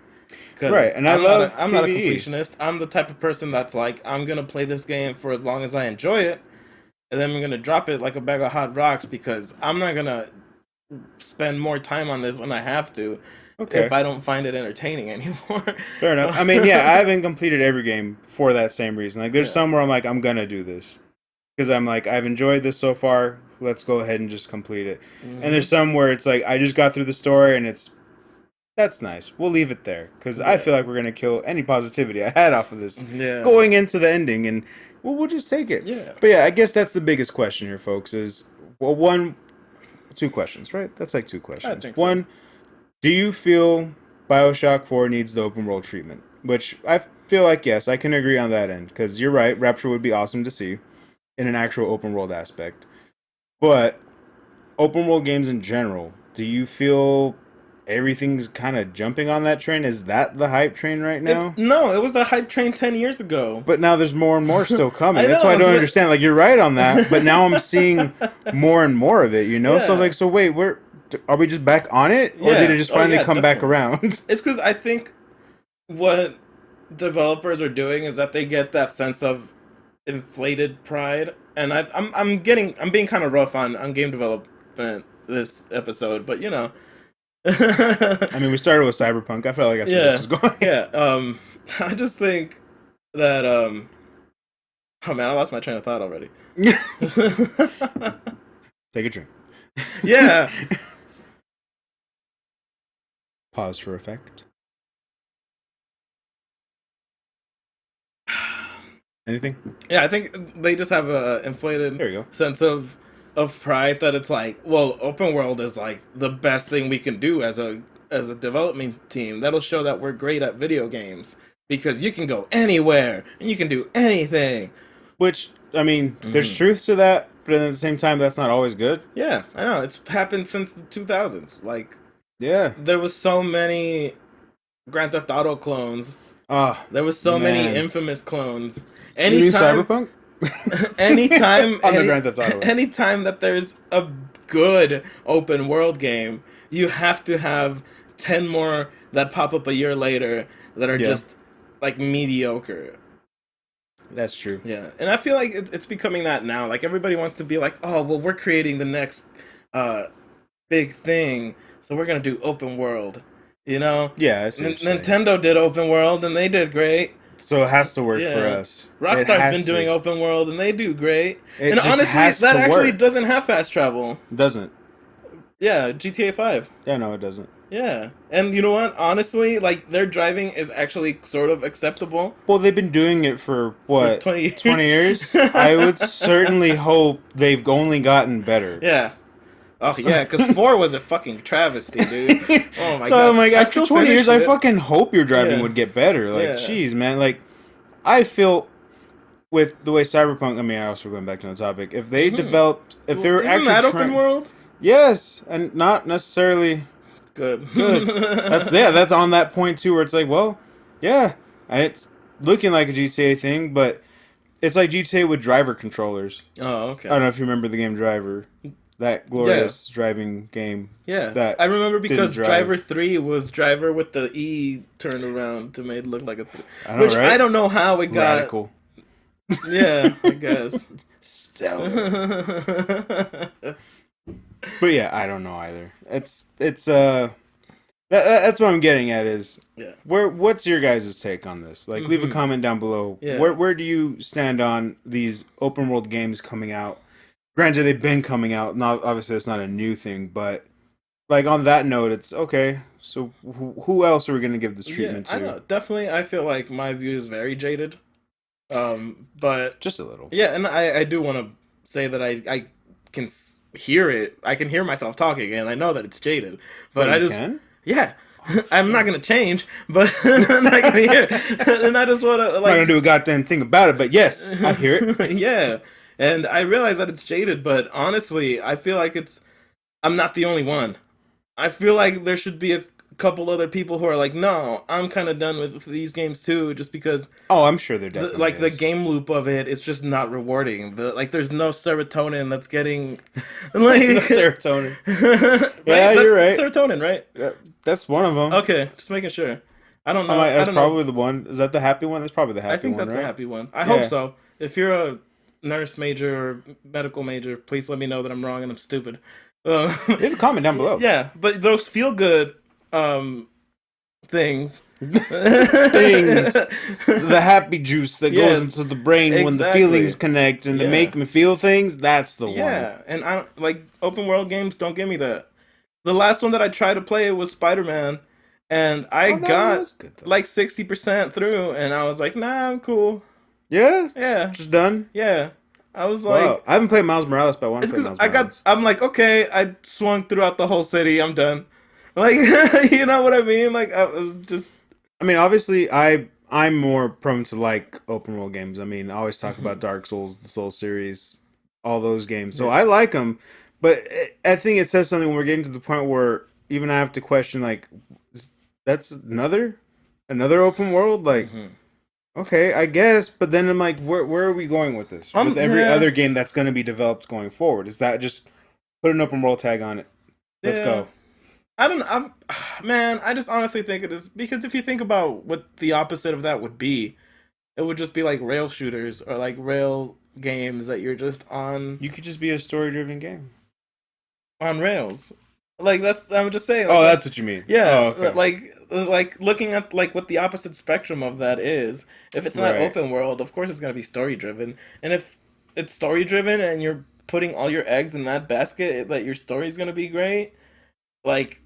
Right, and I'm love I'm not a PvE. completionist. I'm the type of person that's like, I'm gonna play this game for as long as I enjoy it, and then I'm gonna drop it like a bag of hot rocks, because I'm not gonna spend more time on this than I have to. Okay. If I don't find it entertaining anymore. Fair enough. I mean, yeah, I haven't completed every game for that same reason. Like, there's Yeah. some where I'm like, I'm gonna do this because I'm like, I've enjoyed this so far. Let's go ahead and just complete it. And there's some where it's like, I just got through the story and that's nice. We'll leave it there because I feel like we're gonna kill any positivity I had off of this going into the ending, and we'll just take it. Yeah. But yeah, I guess that's the biggest question here, folks. Is two questions, right? That's like two questions. I think so. One. Do you feel Bioshock 4 needs the open world treatment? Which I feel like, yes, I can agree on that end. Because you're right, Rapture would be awesome to see in an actual open world aspect. But open world games in general, do you feel everything's kind of jumping on that train? Is that the hype train right now? No, it was the hype train 10 years ago. But now there's more and more still coming. I That's why I know, don't but- understand. Like, you're right on that, but now I'm seeing more and more of it, So I was Yeah. like, so wait, Are we just back on it, or did Yeah. it just Oh finally yeah, come back definitely. around? It's because I think what developers are doing is that they get that sense of inflated pride, and I'm being kind of rough on game development this episode, but I mean, we started with Cyberpunk. I felt like that's where this yeah, was going. yeah. I just think that oh man, I lost my train of thought already. Take a drink. Yeah, Pause for effect. Anything? yeah. I think they just have a inflated There we go. sense of pride that it's like, well, open world is like the best thing we can do as a development team. That'll show that we're great at video games because you can go anywhere and you can do anything. Which, I mean, there's Hmm. truth to that, but at the same time, that's not always good. Yeah, I know it's happened since the 2000s. Like Yeah. there was so many Grand Theft Auto clones. Ah, There was so many man. infamous clones. You mean Anytime Cyberpunk? anytime On the Grand Theft Auto way. anytime that there's a good open world game, you have to have 10 more that pop up a year later that are Yeah, just like mediocre. that's true. Yeah, and I feel like it's becoming that now. Like everybody wants to be like, oh well, we're creating the next uh big thing, so we're gonna do open world. You know, Yeah, I see what you're saying. Nintendo did open world and they did great. So it has to work for Yeah. us. It Rockstar's been has doing to. open world and they do great. It And just honestly, has that to actually work. doesn't have fast travel. Doesn't. Yeah, GTA 5. Yeah, no, it doesn't. Yeah. And you know what? Honestly, like their driving is actually sort of acceptable Well, they've been doing it for for what, 20 years. 20 years? I would certainly hope they've only gotten better. Yeah. Oh yeah, because 4 was a fucking travesty, dude. Oh my So god. I'm like, I after still 20 years, finished I it. fucking hope your driving Yeah. would get better. Like, Yeah. jeez, man. Like, I feel with the way Cyberpunk. I mean, I also going back to the topic. If they Hmm. developed, if they were Isn't actually that open trying, world? yes, and not necessarily Good. good. That's on that point too, where it's like, well, yeah, and it's looking like a GTA thing, but it's like GTA with driver controllers. Oh, I okay. don't know if you remember the game Driver, that Yeah. glorious driving game. Yeah, That I remember didn't because drive. Driver 3 was Driver with the E turned around to make it look like a I know, which right? I don't know how it got. Radical. Yeah, I guess. Stellar. But yeah, I don't know either. That's what I'm getting at is Yeah. what's your guys' take on this? Like, leave a Mhm. comment down below. Yeah. Where do you stand on these open world games coming out? Granted, they've been coming out. Not obviously, it's not a new thing, but like on that note, it's okay. So who else are we gonna give this Yeah, treatment I to? know. Definitely, I feel like my view is very jaded. But Just a little. yeah, and I do want to say that I can hear it. I can hear myself talking, and I know that it's jaded. But Wait, I you just can? yeah. I'm not gonna change, but I'm not gonna hear, and I just want to I'm not like gonna do a goddamn thing about it, but yes, I hear it. yeah, and I realize that it's jaded, but honestly, I feel like I'm not the only one. I feel like there should be a couple other people who are like, no, I'm kind of done with these games too, just because Oh, I'm sure there definitely like the is. game loop of it is just not rewarding. There's no serotonin that's getting like The serotonin. right? Yeah, you're right. Serotonin, right? Yeah, that's one of them. Okay, just making sure. I don't know. I That's don't know. probably the one. Is that the happy one? That's probably the I happy think one, that's right? a happy one. I Yeah. hope so. If you're a nurse major or medical major, please let me know that I'm wrong and I'm stupid. Leave a comment down below. Yeah, but those feel good things. Things. The happy juice that Yeah, goes into the brain when the exactly. feelings connect and Yeah. they make me feel things. That's the one. Yeah, and I don't like open world games. Don't give me that. The last one that I tried to play was Spider-Man, and I Oh, that got was good, though. like 60% through, and I was like, nah, I'm cool. Yeah. Yeah, Just done. yeah. I was like, Wow. I haven't played Miles Morales, but I want to it's play because Miles Morales. I'm like, okay, I swung throughout the whole city. I'm done. Like, you know what I mean? Like, I was just. I mean, obviously, I'm more prone to like open world games. I mean, I always talk Mhm. about Dark Souls, the Soul series, all those games. So Yeah. I like them, but I think it says something when we're getting to the point where even I have to question like, that's another open world. Like, Mhm. okay, I guess, but then I'm like, where are we going with this? With every Yeah. other game that's going to be developed going forward, is that just put an open world tag on it? Let's Yeah. go. I don't. I'm man. I just honestly think it is because if you think about what the opposite of that would be, it would just be like rail shooters or like rail games that you're just You could just be a story-driven game. on rails. Like that's I'm just saying like Oh, that's that's what you mean. yeah Oh, okay. like looking at like what the opposite spectrum of that is. If it's not Right. open world, of course it's gonna be story driven. And if it's story driven and you're putting all your eggs in that basket, that your story's gonna be great. Like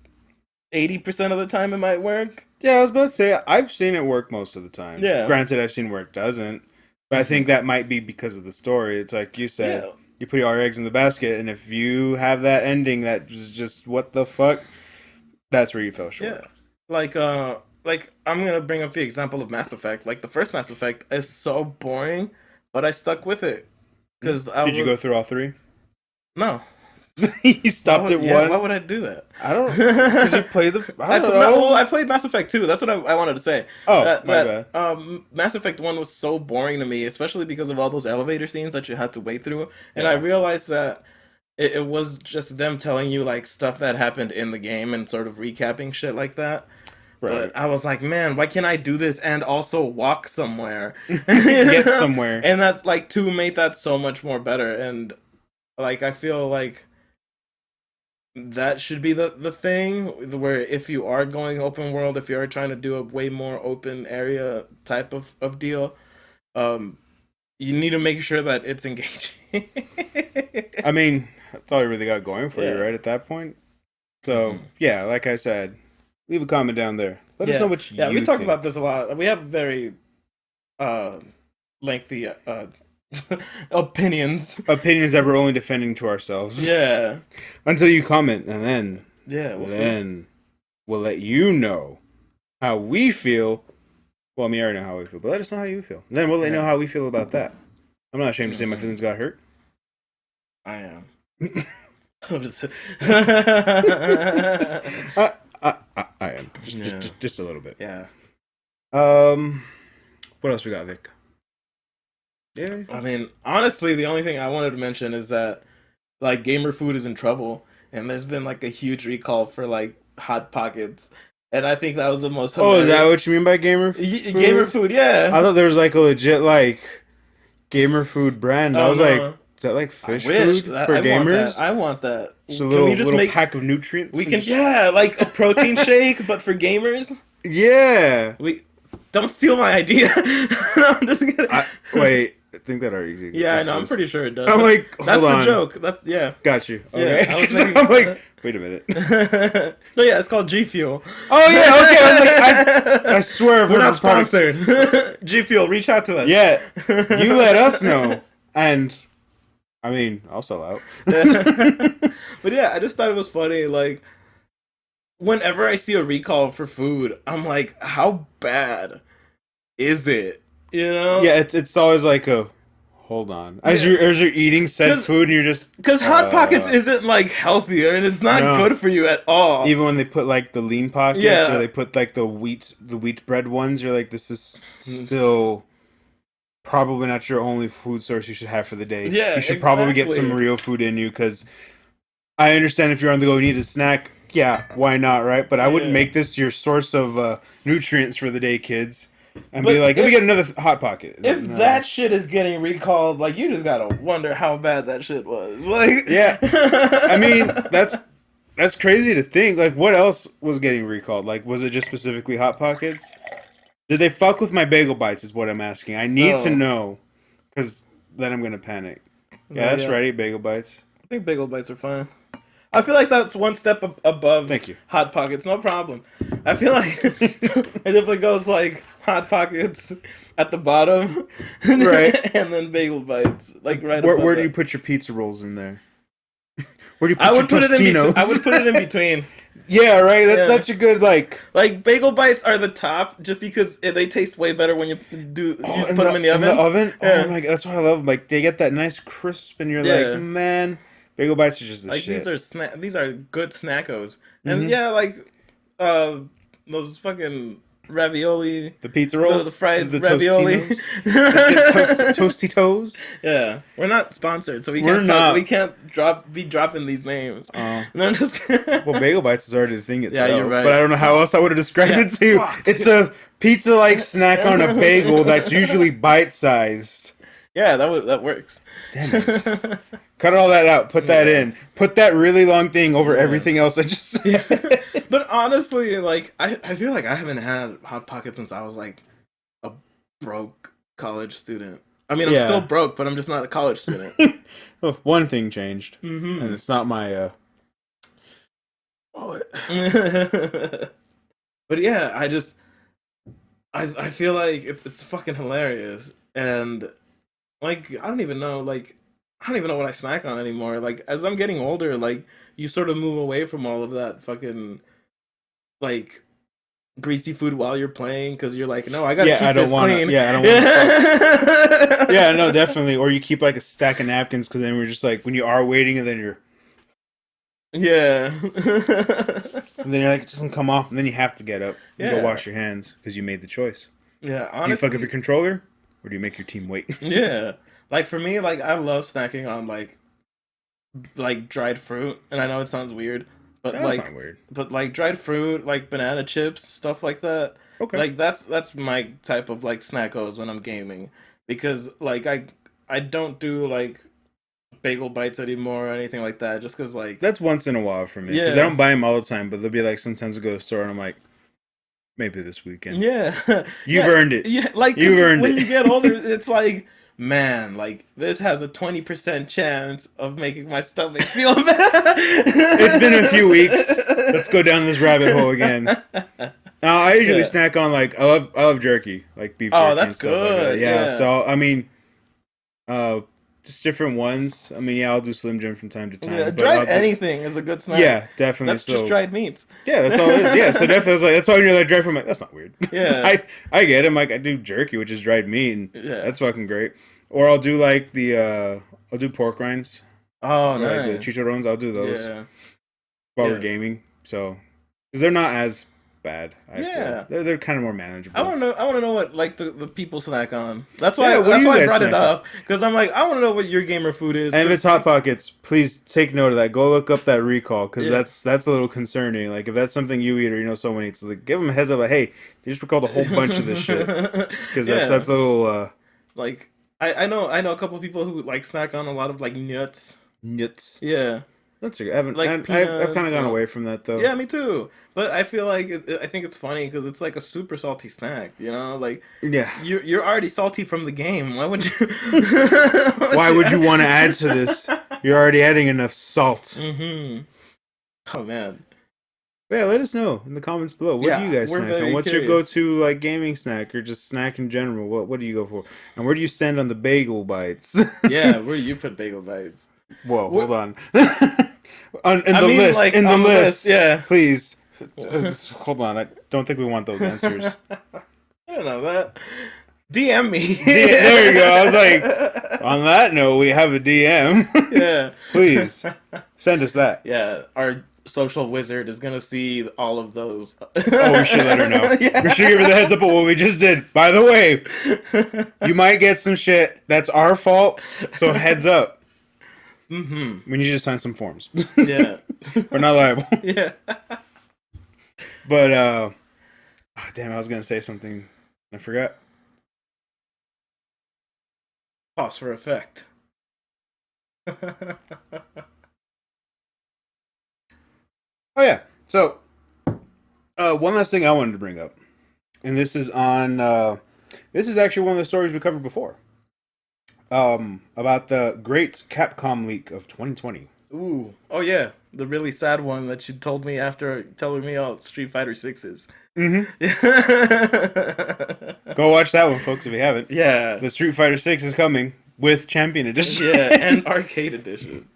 80% of the time, it might work. Yeah, I was about to say I've seen it work most of the time. Yeah. Granted, I've seen where it doesn't, but I think Hmm. that might be because of the story. It's like you said, Yeah. you put all your eggs in the basket, and if you have that ending that was just what the fuck, that's where you fell Yeah. short. Like I'm gonna bring up the example of Mass Effect. Like the first Mass Effect is so boring, but I stuck with it Hmm? because I Did you was go through all three? no. You stopped at Why one. would I do that? I don't, because you played the. I don't Well, know. I played Mass Effect 2. That's what I wanted to say. Oh, That my bad. Mass Effect 1 was so boring to me, especially because of all those elevator scenes that you had to wait through. And I Yeah. realized that it was just them telling you like stuff that happened in the game and sort of recapping shit like that. Right. But I was like, man, why can't I do this and also walk somewhere? Get somewhere. And that's like 2 made that so much more better. And like I feel like that should be the thing where if you are going open world, if you are trying to do a way more open area type of deal, um, you need to make sure that it's engaging. I mean, that's all you really got going for you, Yeah. right? At that point. So Hmm. yeah, like I said, leave a comment down there. Let us know Yeah. what Yeah. We you talked think. about this a lot. We have very uh lengthy opinions. Opinions that we're only defending to ourselves Yeah. until you comment, and then Yeah. We'll see. then we'll let you know how we feel. Well, I mean, I already know how we feel, but let us know how you feel. And then we'll let you know Yeah. how we feel about that. I'm not ashamed to say my Hmm. feelings got hurt. I am. I'm just. I am Yeah. just a little bit. Yeah. Um, what else we got, Vic? Yeah. I Anything? mean, honestly, the only thing I wanted to mention is that like gamer food is in trouble, and there's been like a huge recall for like hot pockets, and I think that was the most Oh, is that hilarious. what you mean by gamer Gamer food? food, I yeah. thought there was like a legit like gamer food brand. I Oh was like, no, is that like I fish wish food that for I want that. gamers? I want that. Just a Can we just little make? pack of nutrients We and can, just yeah, like a protein shake, but for gamers. yeah. We don't steal my idea. No, I'm just kidding. I wait. I think that already Yeah, I know. I'm pretty exists. sure it does. I'm like, That's hold the on. joke. That's yeah. Got you. Yeah, Okay. I was 'Cause making. I'm like, wait a minute. No, yeah, it's called G Fuel. Oh yeah. Okay. I was like, I swear I've We're heard of not a product. sponsored. G Fuel, reach out to us. Yeah. You let us know, and I mean, I'll sell out. But yeah, I just thought it was funny. Like, whenever I see a recall for food, I'm like, how bad is it? You know? Yeah, it's always like a hold on Yeah. as you're eating said Because food and you're just Hot Pockets isn't like healthier and it's not no. good for you at all. Even when they put like the lean pockets or Yeah. they put like the wheat bread ones, you're like, this is still probably not your only food source you should have for the day. Yeah, You should probably get some exactly. real food in you because I understand if you're on the go, you need a snack. Yeah, why not, right? But I wouldn't Yeah. make this your source of nutrients for the day, kids, and be But like, let me get another hot pocket. if No. that shit is getting recalled, like you just gotta wonder how bad that shit was. Like, Yeah, I mean that's crazy to think. Like, what else was getting recalled? Like, was it just specifically hot pockets? Did they fuck with my bagel bites? Is what I'm asking. I need to no, know, because then I'm gonna panic. Yeah, no, that's yeah. right. Bagel bites. I think bagel bites are fine. I feel like that's one step above Thank you. hot pockets. No problem. I feel like it definitely goes like hot pockets at the bottom, Right. and then bagel bites like right Where above do you that. put your pizza rolls in there? Where do you I put your would put it in between. I would Tostinos? put it in between. Yeah, right. That's Yeah. such a good like. Like bagel bites are the top, just because they taste way better when you Oh, put them in the oven. Oh Yeah, my god, that's what I love. Like they get that nice crisp, and you're like, yeah. man, bagel bites are just the Like these shit. are these are good snackos, and Hmm. yeah, like uh those fucking ravioli, The pizza the rolls, fried the ravioli. Tostinos, the toasty toes. Yeah, we're not sponsored, so we We're can't talk. We not. can't be dropping these names. Uh, No, I'm just. well, Bagel Bites is already the thing Yeah, you're itself, but right. I don't know how else I would have described Yeah, it to you. fuck. It's a pizza-like snack on a bagel that's usually bite-sized. Yeah, that works. Damn it. Cut all that out. Put that Yeah. in. Put that really long thing over Yeah. everything else I just said. Yeah. But honestly, like I feel like I haven't had Hot Pocket since I was like a broke college student. I mean, I'm Yeah. still broke, but I'm just not a college student. Well, one thing changed, Hmm. and it's not my wallet. But yeah, I feel like it's fucking hilarious, and like I don't even know what I snack on anymore. Like as I'm getting older, like you sort of move away from all of that fucking like greasy food while you're playing because you're like, no, I gotta Yeah, keep I don't this want to. clean. Yeah, I don't want to. Yeah, no, definitely. Or you keep like a stack of napkins because then we're just like when you are waiting and then you're Yeah. and then you're like it doesn't come off and then you have to get up and Yeah. go wash your hands because you made the choice. Yeah, Do you fuck up honestly. your controller or do you make your team wait? Yeah. Like for me, like I love snacking on like dried fruit, and I know it sounds weird, but That's like not weird. but like dried fruit, like banana chips, stuff like that. Okay. Like that's my type of like snackos when I'm gaming because like I don't do like bagel bites anymore or anything like that just because like That's once in a while for me because I yeah don't buy them all the time, but they'll be like sometimes I go to the store and I'm like, maybe this weekend. yeah You've yeah earned it. yeah like 'cause You've earned when it. you get older it's like man like this has a 20% chance of making my stomach feel bad. It's been a few weeks. Let's go down this rabbit hole again. Now, I usually Yeah. snack on like I love jerky, like beef Oh, jerky and that's stuff like that. good, Yeah, yeah. so I mean, just different ones. I mean, yeah, I'll do Slim Jim from time to time. Yeah, but dried I'll do- anything is a good snack. Yeah, definitely. That's So just dried meats. yeah, that's all it is. Yeah, so definitely, I was like, that's why when you're like dry from like that's not weird. Yeah. I get it. I'm like I do jerky, which is dried meat, and Yeah. that's fucking great. Or I'll do like I'll do pork rinds, Oh, or like the nice. chicharrones. I'll do those Yeah. while Yeah. we're gaming. So because they're not as bad. I Yeah. feel. They're kind of more manageable. I want to know. I want to know what like the people snack on. That's why. Yeah, what do that's you why I guys brought it snack on? up because I'm like I want to know what your gamer food is. And if 'cause- it's Hot Pockets, please take note of that. Go look up that recall because Yeah. that's a little concerning. Like if that's something you eat or you know someone eats, like give them a heads up. Like, hey, they just recalled a whole bunch of this shit because Yeah. that's a little Like I know a couple of people who like snack on a lot of like nuts. nuts. Yeah. That's okay. I haven't. Like I've peanuts kind of gone and- away from that though. Yeah, me too. But I feel like I think it's funny because it's like a super salty snack. You know, like Yeah. you're already salty from the game. Why would you? Why would you want to add to this? You're already adding enough salt. Mm-hmm. Oh man. Yeah, let us know in the comments below. What Yeah, do you guys we're snack very on? What's your curious. go-to like gaming snack or just snack in general? What do you go for? And where do you stand on the bagel bites? Yeah, where you put bagel bites? Whoa, What- hold on. In I the mean, list, like, in the on the list, list, yeah. please. Hold on, I don't think we want those answers. I don't know that. DM me. There you go. I was like, on that note, we have a DM. yeah, Please send us that. yeah. Our social wizard is gonna see all of those. Oh, we should let her know. Yeah. We should give her the heads up of what we just did. By the way, you might get some shit that's our fault, so heads up. Mm-hmm. We need you to sign some forms. Yeah. We're not liable. Yeah. But damn, I was gonna say something. I forgot. Pause for effect. Oh yeah. So one last thing I wanted to bring up. And this is on this is actually one of the stories we covered before. About the great Capcom leak of 2020. Ooh. Oh yeah, the really sad one that you told me after telling me all Street Fighter 6s. Mm-hmm. Yeah. Go watch that one, folks, if you haven't. Yeah. The Street Fighter 6 is coming with Champion Edition. Yeah, and arcade edition.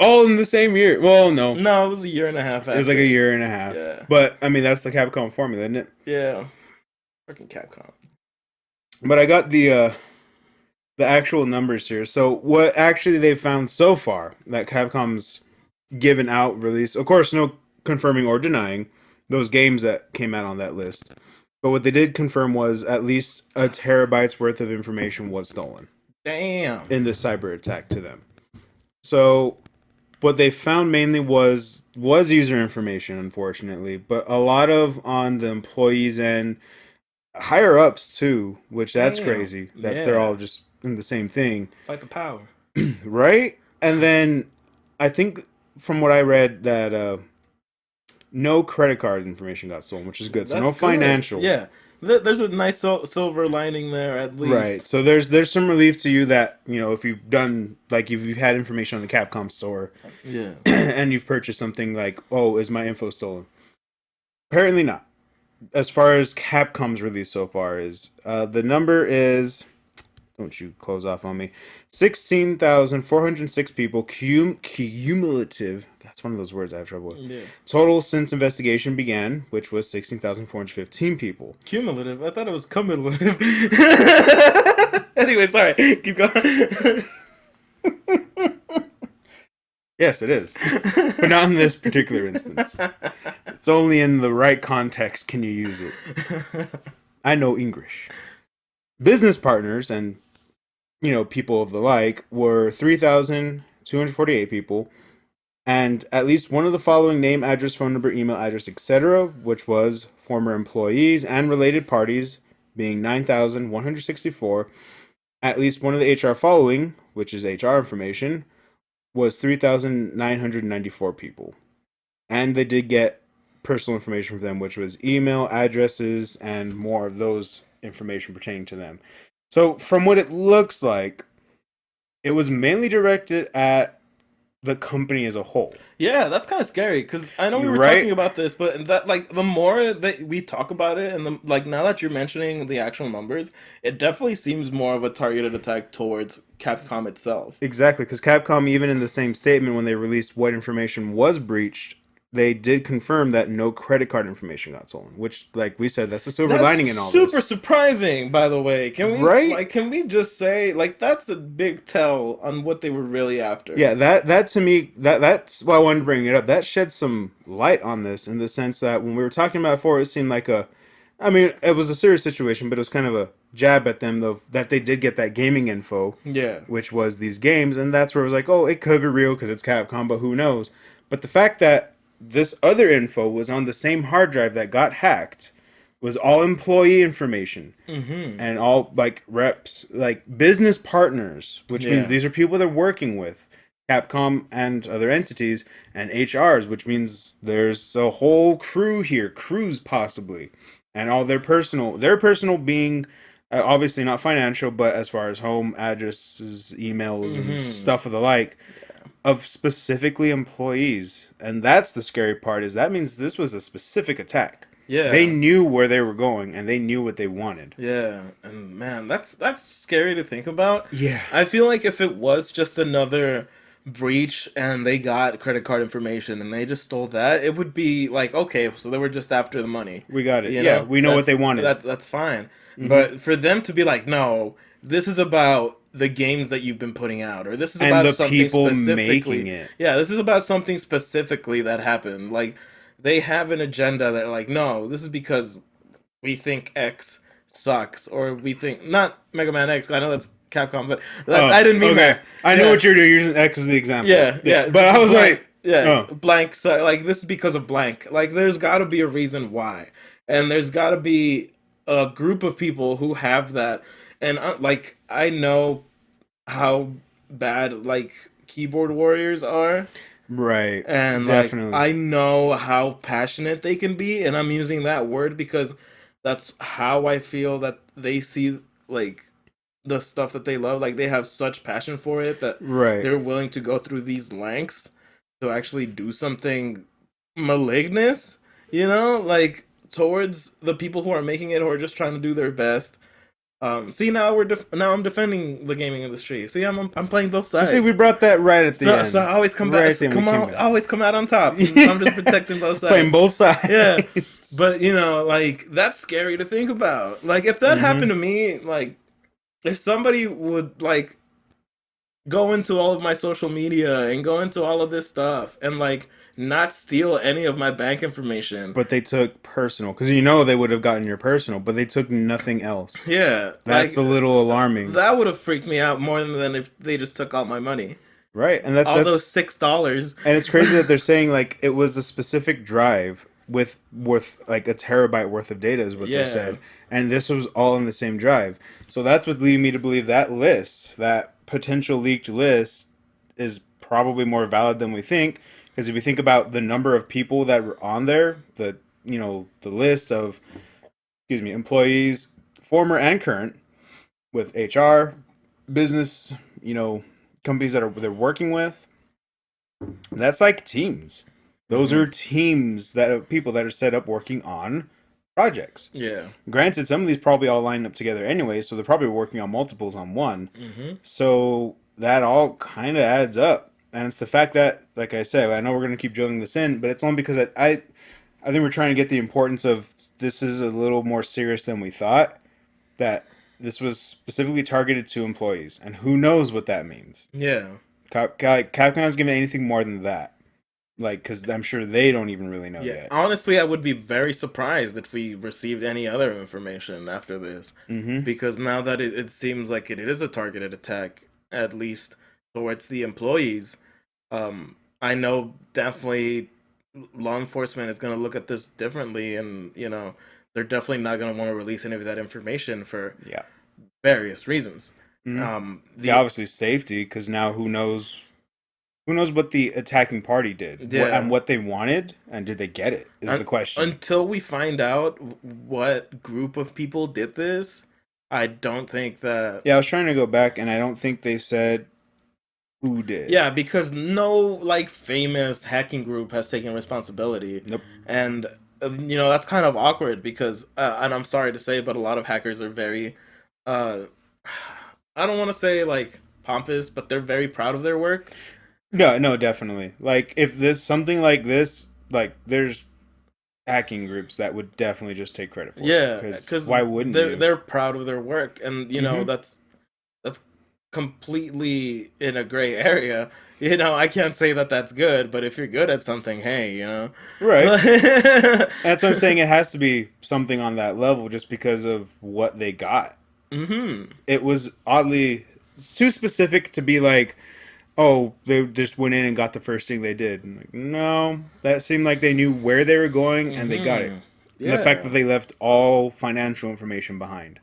All in the same year. Well, no. No, it was a year and a half after. It was like a year and a half. Yeah. But I mean that's the Capcom formula, isn't it? Yeah. Fucking Capcom. But I got the actual numbers here. So what actually they've found so far that Capcom's given out release, of course, no confirming or denying those games that came out on that list. But what they did confirm was at least a terabyte's worth of information was stolen Damn. in this cyber attack to them. So what they found mainly was user information, unfortunately, but a lot of on the employees and higher ups too, which that's Damn. crazy that they're all Yeah. just in the same thing, Fight the power. right? And then I think from what I read that no credit card information got stolen, which is good. So That's no good. financial. Yeah. There's a nice silver lining there at Right. least. So there's some relief to you that, if you've done like if you've had information on the Capcom store Yeah. and you've purchased something like, oh, is my info stolen? Apparently not. As far as Capcom's release so far is, the number is, don't you close off on me, 16,406 people cumulative. That's one of those words I have trouble with. Yeah. Total since investigation began, which was 16,415 people. Cumulative. I thought it was cumulative. Anyway, sorry. Keep going. Yes, it is. But not in this particular instance. It's only in the right context can you use it. I know English. Business partners and people of the like were 3,248 people, and at least one of the following: name, address, phone number, email address, etc., which was former employees and related parties, being 9,164. At least one of the HR following, which is HR information, was 3,994 people. And they did get personal information from them, which was email, addresses, and more of those information pertaining to them. So, from what it looks like, it was mainly directed at the company as a whole. Yeah, that's kind of scary because I know we You're were talking right? about this, but that like the more that we talk about it, and like now that you're mentioning the actual numbers, it definitely seems more of a targeted attack towards Capcom itself. Exactly, because Capcom, even in the same statement when they released what information was breached, they did confirm that no credit card information got stolen, which, like we said, that's the silver lining That's in all super this. surprising, by the way. Right? Can we just say like that's a big tell on what they were really after? Yeah, that to me, that's why I wanted to bring it up. That sheds some light on this in the sense that when we were talking about it before, it seemed like I mean, it was a serious situation, but it was kind of a jab at them though that they did get that gaming info, Yeah. which was these games, and that's where it was like, oh, it could be real because it's Capcom, but who knows? But the fact that this other info was on the same hard drive that got hacked was all employee information Mm-hmm. and all like reps, like business partners, which means Yeah. these are people they're working with, Capcom and other entities, and HRs, which means there's a whole crew here, crews possibly, and all their personal being obviously not financial, but as far as home addresses, emails, and Mm-hmm. stuff of the like of specifically employees. And that's the scary part is that means this was a specific attack. They Yeah. knew where they were going and they knew what they wanted. Yeah, and man, that's scary to think about. Yeah, I feel like if it was just another breach and they got credit card information and they just stole that, it would be like, okay, so they were just after the money. we got it. You Yeah, know? we know what they wanted. That's fine. Hmm. But for them to be like, no, this is about the games that you've been putting out, or this is And about the something people making specifically. it. Yeah, this is about something specifically that happened. Like they have an agenda that like, no, this is because we think X sucks, or we think not Mega Man X. I know that's Capcom, but Oh, I didn't mean okay. that. I know Yeah, what you're doing. You're using X as the example. yeah, Yeah, yeah. but I was Blank. like, Yeah, oh, blank. So, like this is because of blank. Like there's got to be a reason why, and there's got to be a group of people who have that. And like I know how bad like keyboard warriors are, right, and like definitely. I know how passionate they can be, and I'm using that word because that's how I feel that they see like the stuff that they love. Like they have such passion for it that Right. they're willing to go through these lengths to actually do something malignant, like towards the people who are making it, who are just trying to do their best. See now now I'm defending the gaming industry. See, I'm playing both You see, we sides. brought that right at the So end. I always come back. Right then, we Come came on, I back. always come out on top. I'm just protecting both Playing sides. both Yeah, sides. but like that's scary to think about. Like if that happened Hmm. to me, like if somebody would like go into all of my social media and go into all of this stuff and like not steal any of my bank information. But they took personal because you know they would have gotten your personal, but they took nothing else. Yeah, That's a little alarming, that would have freaked me out more than if they just took all my money. right? And that's All those that's $6. and it's crazy that they're saying like it was a specific drive with worth like a terabyte worth of data is what they Yeah. said, and this was all in the same drive. So that's what's leading me to believe that list, that potential leaked list, is probably more valid than we think. Because if you think about the number of people that were on there, the list of employees, former and current, with HR, business, companies that are they're working with, that's like teams. Those Hmm. are teams that of people that are set up working on projects. Yeah. Granted, some of these probably all line up together anyway, so they're probably working on multiples on one. Hmm. So that all kind of adds up. And it's the fact that, like I said, I know we're going to keep drilling this in, but it's only because I think we're trying to get the importance of this is a little more serious than we thought. That this was specifically targeted to employees, and who knows what that means. Yeah. Capcom hasn't given anything more than that, like because I'm sure they don't even really know Yeah. yet. Honestly, I would be very surprised if we received any other information after this, Mm-hmm. because now that it seems like it is a targeted attack, at least towards the employees. I know definitely law enforcement is going to look at this differently, and they're definitely not going to want to release any of that information for Yeah. various reasons. Mm-hmm. Yeah, The obviously safety, because now who knows what the attacking party did, and Yeah. what they wanted, and did they get it? Is the question. Until we find out what group of people did this, I don't think that. Yeah, I was trying to go back, and I don't think they said who did. Yeah, because no like famous hacking group has taken responsibility, Nope. and that's kind of awkward because, and I'm sorry to say, but a lot of hackers are very, uh, I don't want to say like pompous, but they're very proud of their work. No, no, definitely. Like if this something like this, like there's hacking groups that would definitely just take credit for it. Yeah, Because because why wouldn't they're you? they're proud of their work, and Mm-hmm. that's completely in a gray area. I can't say that that's good, but if you're good at something, hey. Right. That's what I'm saying. It has to be something on that level, just because of what they got. Hmm. It was oddly it's too specific to be like, oh, they just went in and got the first thing they did. And like, no, that seemed like they knew where they were going and they got it. Hmm. And the fact that Yeah. they left all financial information behind.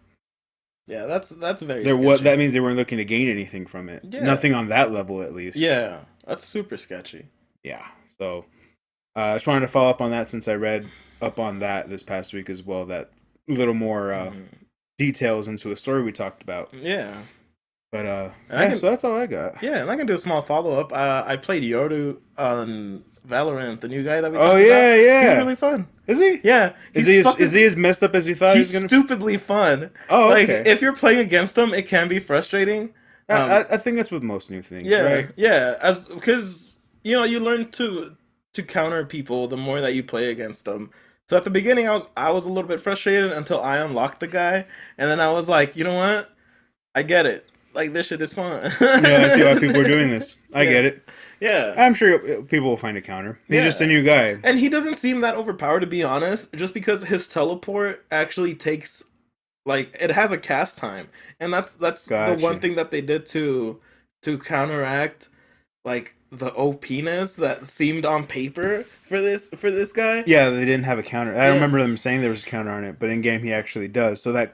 Yeah, that's very There what sketchy. that means they weren't looking to gain anything from it. Yeah. Nothing on that level at least. Yeah. That's super sketchy. Yeah. So I just wanted to follow up on that since I read up on that this past week as well. That little more Hmm. details into a story we talked about. Yeah. But And I yeah, can so that's all I got. Yeah, and I can do a small follow up. I played Yoru on Valorant, the new guy that we Oh talked about. yeah, He's yeah. really fun. Is he? Yeah, Is he as messed up as you thought he was he's gonna? stupidly fun. Oh, Like okay. if you're playing against him, it can be frustrating. I, Um, I I think that's with most new things, yeah, right? yeah, as because you learn to counter people the more that you play against them. So at the beginning, I was a little bit frustrated until I unlocked the guy, and then I was like, you know what? I get it. Like this shit is fun. Yeah, I see why people are doing this. I Yeah, get it. yeah. I'm sure people will find a counter. He's just a Yeah. new guy. And he doesn't seem that overpowered, to be honest, just because his teleport actually takes, like, it has a cast time. And that's the one Gotcha. thing that they did to counteract like the OPness that seemed on paper for this guy. Yeah, they didn't have a counter. I don't Yeah. remember them saying there was a counter on it, but in game he actually does. So that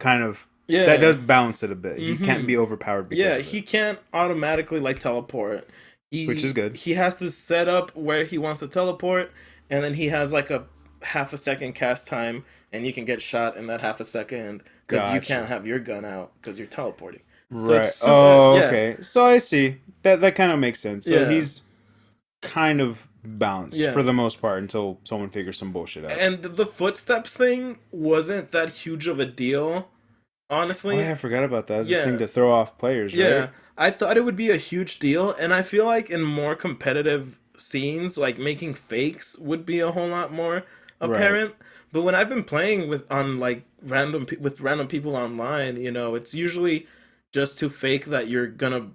Yeah. does balance it a bit. He can't Mhm. be overpowered because Yeah, of it, he can't automatically like teleport. which is good. He has to set up where he wants to teleport, and then he has like a half a second cast time, and you can get shot in that half a second because you can't Gotcha. have your gun out because you're teleporting. So it's Right. super. Oh, Yeah, okay. So I see. That kind of makes sense. So yeah, he's kind of balanced yeah. for the most part until someone figures some bullshit out. And the footsteps thing wasn't that huge of a deal, Oh yeah, honestly. I forgot about that. It's this thing Yeah, to throw off players, yeah. right? I thought it would be a huge deal, and I feel like in more competitive scenes, like making fakes would be a whole lot more Right. apparent. But when I've been playing with on like with random people online, it's usually just to fake that you're gonna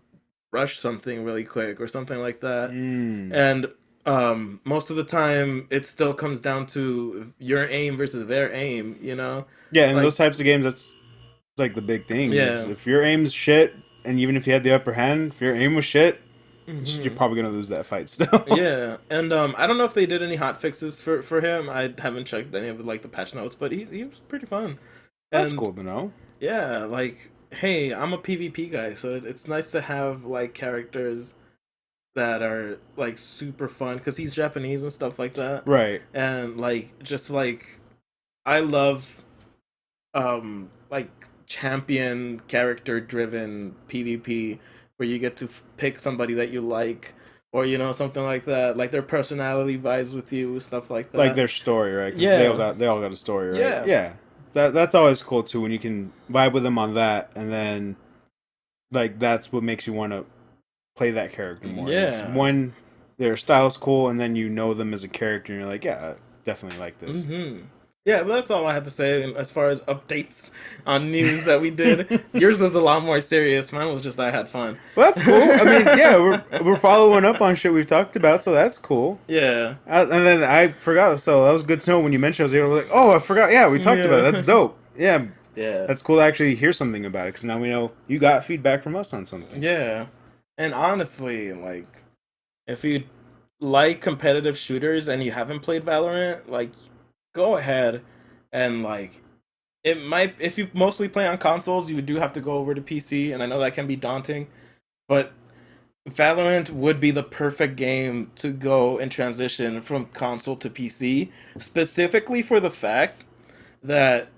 rush something really quick or something like that. Mm. And most of the time it still comes down to your aim versus their aim, you know? Yeah, and Like those types of games, that's like the big thing is yeah. if your aim's shit, and even if you had the upper hand, if your aim was shit, you're Hmm. probably gonna lose that fight still. Yeah, and I don't know if they did any hot fixes for him. I haven't checked any of like the patch notes, but he was pretty fun. That's And cool to know. yeah, like hey, I'm a PvP guy, so it's nice to have like characters that are like super fun because he's Japanese and stuff like that. Right. And like just like I love like champion character driven PvP where you get to pick somebody that you like or something like that, like their personality vibes with you, stuff like Like that. their story, right? Because Yeah. they all got a story, right? Yeah. Yeah. That's always cool too when you can vibe with them on that, and then like that's what makes you want to play that character more. Is Yeah. one, their style's cool, and then you know them as a character, and you're like, yeah, I definitely like this. Mm-hmm. Yeah, but that's all I had to say as far as updates on news that we did. Yours was a lot more serious. Mine was just I had fun. Well, that's cool. I mean, yeah, we're following up on shit we've talked about, so that's cool. Yeah. And then I forgot, so that was good to know when you mentioned. I was like, oh, I forgot. Yeah, we talked about it. That's Yeah. dope. Yeah, Yeah. that's cool to actually hear something about it because now we know you got feedback from us on something. Yeah. And honestly, like if you like competitive shooters and you haven't played Valorant, like go ahead and like it might if you mostly play on consoles, you do have to go over to PC and I know that can be daunting, but Valorant would be the perfect game to go and transition from console to PC, specifically for the fact that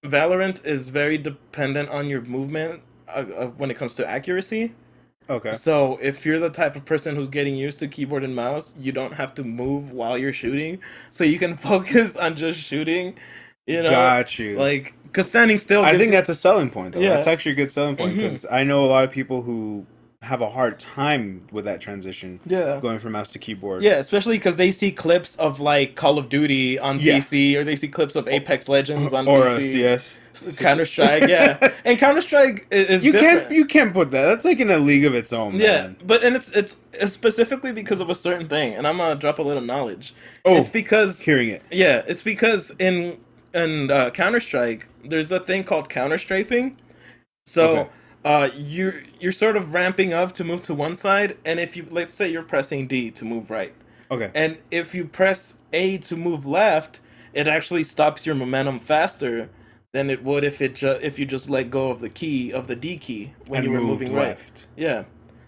Valorant is very dependent on your movement when it comes to accuracy. Okay, So if you're the type of person who's getting used to keyboard and mouse, you don't have to move while you're shooting, so you can focus on just shooting. You know, got you. like because standing still I gives think you that's a selling point, though. That's yeah. actually a good selling point Hmm. because I know a lot of people who have a hard time with that transition, Yeah. going from mouse to keyboard. Yeah, especially because they see clips of like Call of Duty on Yeah, PC, or they see clips of Apex Legends on or PC, CS. Counter Strike, yeah, and Counter Strike is different. You can't put that. That's like in a league of its own, Yeah, man. but and it's specifically because of a certain thing, and I'm gonna drop a little knowledge. It's Oh, because hearing it. yeah, it's because in Counter Strike, there's a thing called counter strafing. Okay. So you're sort of ramping up to move to one side, and if you let's say you're pressing D to move right, Okay. and if you press A to move left, it actually stops your momentum faster than it would if you just let go of the key of the D key when And you were moved moving right. left. Yeah.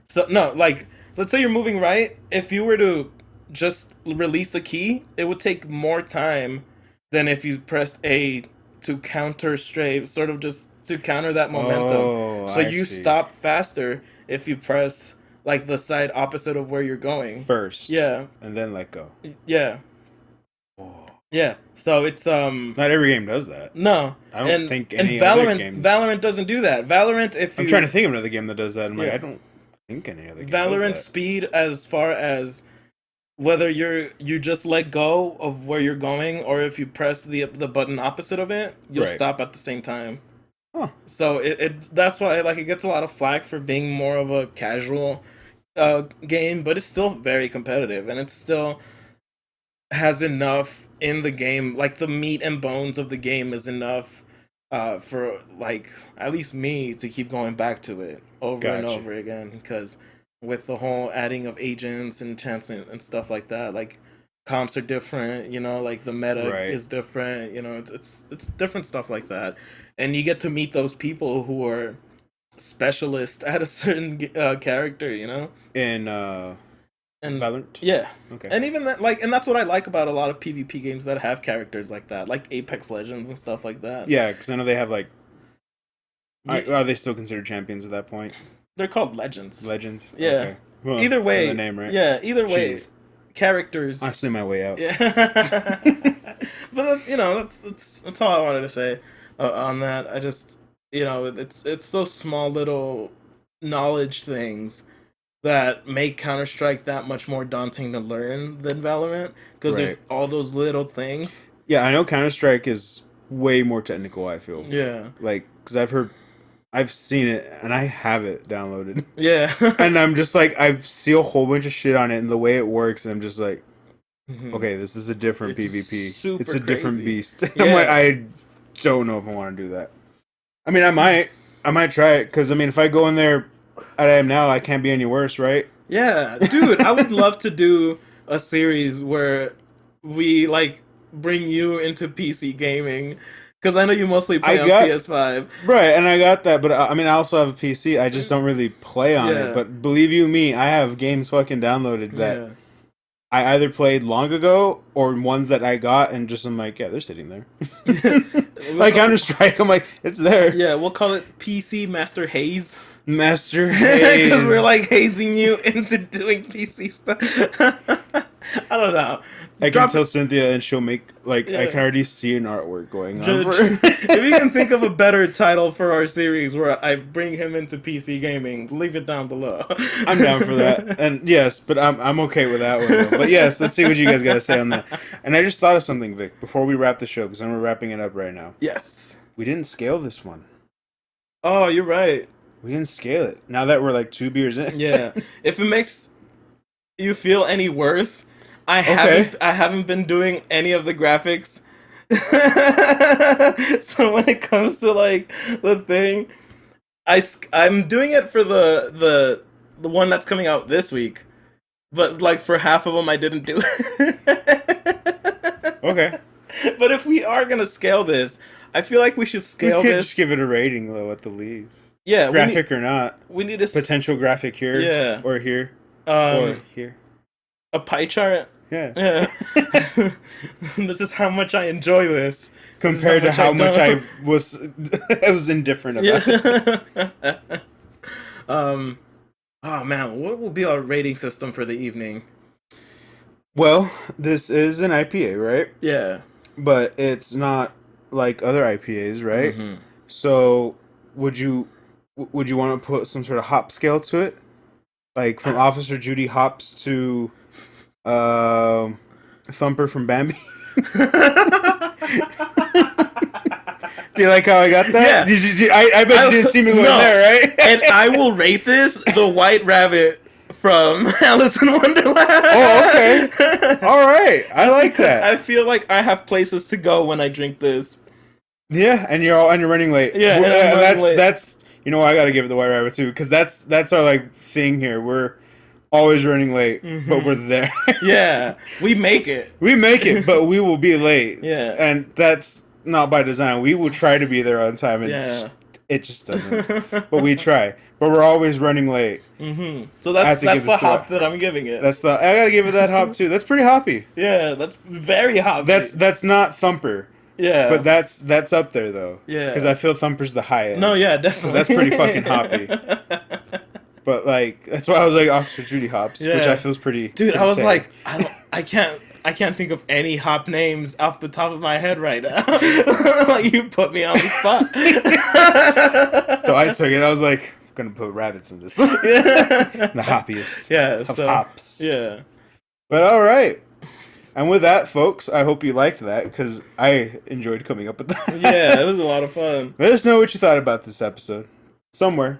So no, like let's say you're moving right. If you were to just release the key, it would take more time than if you pressed A to counter strafe, sort of just to counter that momentum. Oh, So I you see. stop faster if you press like the side opposite of where you're going. First, Yeah. and then let go. Yeah. Oh. Yeah. So it's Not every game does that. no. I don't And think and any other Valorant game. Valorant doesn't do that. Valorant if I'm trying you to think of another game that does that. I'm like, I yeah. don't think any other game does Valorant that. speed as far as whether you just let go of where you're going or if you press the button opposite of it, you'll Right. stop at the same time. Huh. So it that's why like it gets a lot of flack for being more of a casual game, but it's still very competitive and it still has enough in the game. Like the meat and bones of the game is enough for like at least me to keep going back to it over and Gotcha. over again because with the whole adding of agents and champs and stuff like that, like comps are different, like the meta Right. is different, it's different stuff like that, and you get to meet those people who are specialists at a certain character, In and Valorant. yeah, Okay. and even that, like, and that's what I like about a lot of PvP games that have characters like that, like Apex Legends and stuff like that. Yeah, because I know they have like. Y- Are they still considered champions at that point? they're called legends. Legends. Yeah. Okay. Well, Either it's in way, the name, right? yeah. Either way, Jeez. characters. I see my way out. Yeah. But that's all I wanted to say on that. I just it's those small little knowledge things that make Counter Strike that much more daunting to learn than Valorant because there's Right. all those little things. Yeah, I know Counter Strike is way more technical. I feel Yeah. like because I've heard I've seen it and I have it downloaded. Yeah. And I'm just like, I see a whole bunch of shit on it and the way it works, and I'm just like, okay, this is a different It's PvP. It's super a different crazy. beast. I'm like, Yeah. I don't know if I want to do that. I mean, I might try it because I mean, if I go in there as I am now, I can't be any worse, right? Yeah, dude, I would love to do a series where we like bring you into PC gaming because I know you mostly I play on got PS5. right, and I got that, but I mean, I also have a PC. I just don't really play on it. Yeah, But believe you me, I have games fucking downloaded that yeah. I either played long ago or ones that I got and just I'm like, yeah, they're sitting there. We'll Like call, Counter Strike, I'm like, it's there. yeah, we'll call it PC Master Haze Master because we're Haze. like hazing you into doing PC stuff. I don't know. I can Drop tell Cynthia and she'll make like I Yeah. can already see an artwork going on Judge, for if you can think of a better title for our series where I bring him into PC gaming, leave it down below. I'm down for that. And yes, but I'm okay with that one though. But yes, let's see what you guys gotta say on that. And I just thought of something, Vic, before we wrap the show, because we're wrapping it up right now. Yes. We didn't scale this one. Oh, you're right. We didn't scale it. Now that we're like 2 beers in. Yeah. If it makes you feel any worse, Okay. I haven't been doing any of the graphics. So when it comes to like the thing, I'm doing it for the one that's coming out this week. But like for half of them I didn't do it. Okay. But if we are going to scale this, I feel like we should We scale could this. just give it a rating though at the least. Yeah, Graphic or not. we need a Potential graphic here. Yeah. Or here. Or um here. a pie chart. Yeah. Yeah. This is how much I enjoy this. Compared to how much I was I was indifferent about it. Yeah. Oh man, what will be our rating system for the evening? Well, this is an IPA, right? Yeah. But it's not like other IPAs, right? Mhm. So would you want to put some sort of hop scale to it? Like from Officer Judy hops to Thumper from Bambi? Do you like how I got that? Yeah. I bet you didn't see me going No. there, right? And I will rate this the White Rabbit from Alice in Wonderland. Oh, okay. All right. I like Because that. I feel like I have places to go when I drink this. Yeah, and you're running late. Yeah, and I'm running that's late. that's you know what, I got to give it the White Rabbit too, because that's our like thing here. We're always running late, but we're there. Yeah, we make it. We make it, but we will be late. Yeah. And that's not by design. We will try to be there on time, and Yeah. it just doesn't. But we try. But we're always running late. So I have that's to that's give the this to hop it. that I'm giving it. That's the I gotta give it that hop too. That's pretty hoppy. Yeah, that's very hoppy. That's not Thumper, yeah, but that's up there though. Yeah. Because I feel Thumper's the highest. no, yeah, definitely. that's pretty fucking hoppy. But like that's why I was like Officer Judy hops, which Yeah. I feel is pretty. Dude, pretty I was tame. like, I can't think of any hop names off the top of my head right now. Like you put me on the spot. So I took it. I was like, I'm gonna put rabbits in this. The hoppiest. Yeah, Of so hops. yeah. But all right. And with that, folks, I hope you liked that because I enjoyed coming up with that. Yeah, it was a lot of fun. Let us know what you thought about this episode somewhere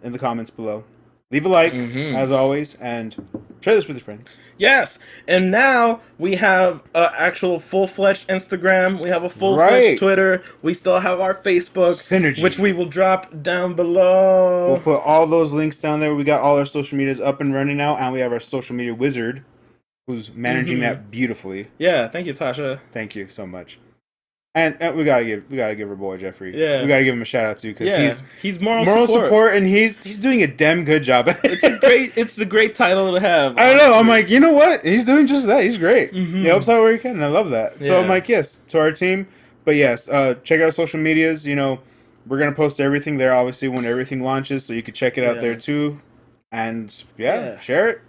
in the comments below. Leave a like, as always, and share this with your friends. Yes, and now we have an actual full-fledged Instagram. We have a full-fledged Right. Twitter. We still have our Facebook, Synergy. which we will drop down below. We'll put all those links down there. We got all our social medias up and running now, and we have our social media wizard who's managing that beautifully. Yeah, thank you, Tasha. Thank you so much. And we gotta give our boy Jeffrey. Yeah. We gotta give him a shout out too because Yeah, he's moral support. support. And he's doing a damn good job at it. It's a great title to have. I know. I'm honestly. like, you know what? He's doing just that. He's great. He helps out where he can, and I love that. So I'm Yeah. like, yes, to our team. But yes, check out our social medias. You know, we're gonna post everything there, obviously, when everything launches, so you can check it out Yeah. there too. And Yeah. share it.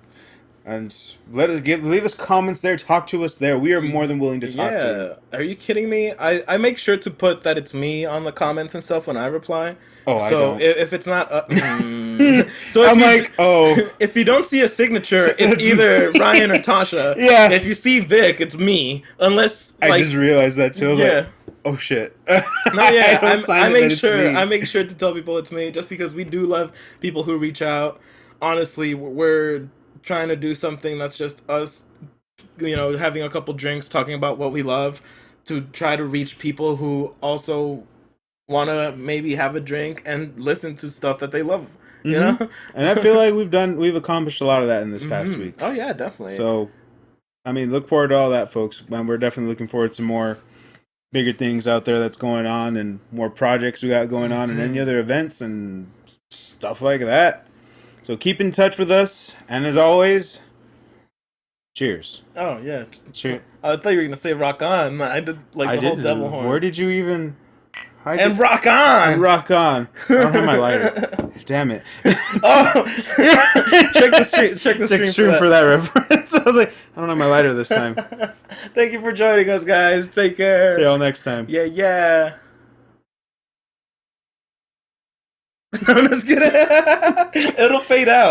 And leave us comments there. Talk to us there. We are more than willing to talk to. Yeah, are you kidding me? I make sure to put that it's me on the comments and stuff when I reply. Oh, I so don't. if it's not, so if I'm you, like, oh, if you don't see a signature, it's That's either Ryan or Tasha. Yeah. If you see Vic, it's me. Unless I like just realized that too. I was yeah, like, Oh shit! No, yeah, I don't sign I it that make it's sure me. to tell people it's me, just because we do love people who reach out. Honestly, we're trying to do something that's just us, having a couple drinks, talking about what we love, to try to reach people who also want to maybe have a drink and listen to stuff that they love. You Mm-hmm. know? And I feel like we've accomplished a lot of that in this past week. Oh yeah, definitely. So, I mean, look forward to all that, folks. And we're definitely looking forward to more bigger things out there that's going on, and more projects we got going on, and any other events and stuff like that. So keep in touch with us, and as always, cheers. Oh yeah. So, Cheers. I thought you were gonna say rock on. I did like I the whole did. devil Where horn. did you even? And rock on. And rock on. I don't have my lighter. Damn it. Oh, check the stream. Check the stream for that reference. I was like, I don't have my lighter this time. Thank you for joining us, guys. Take care. See y'all next time. Yeah, yeah. I'm just kidding. It'll fade out.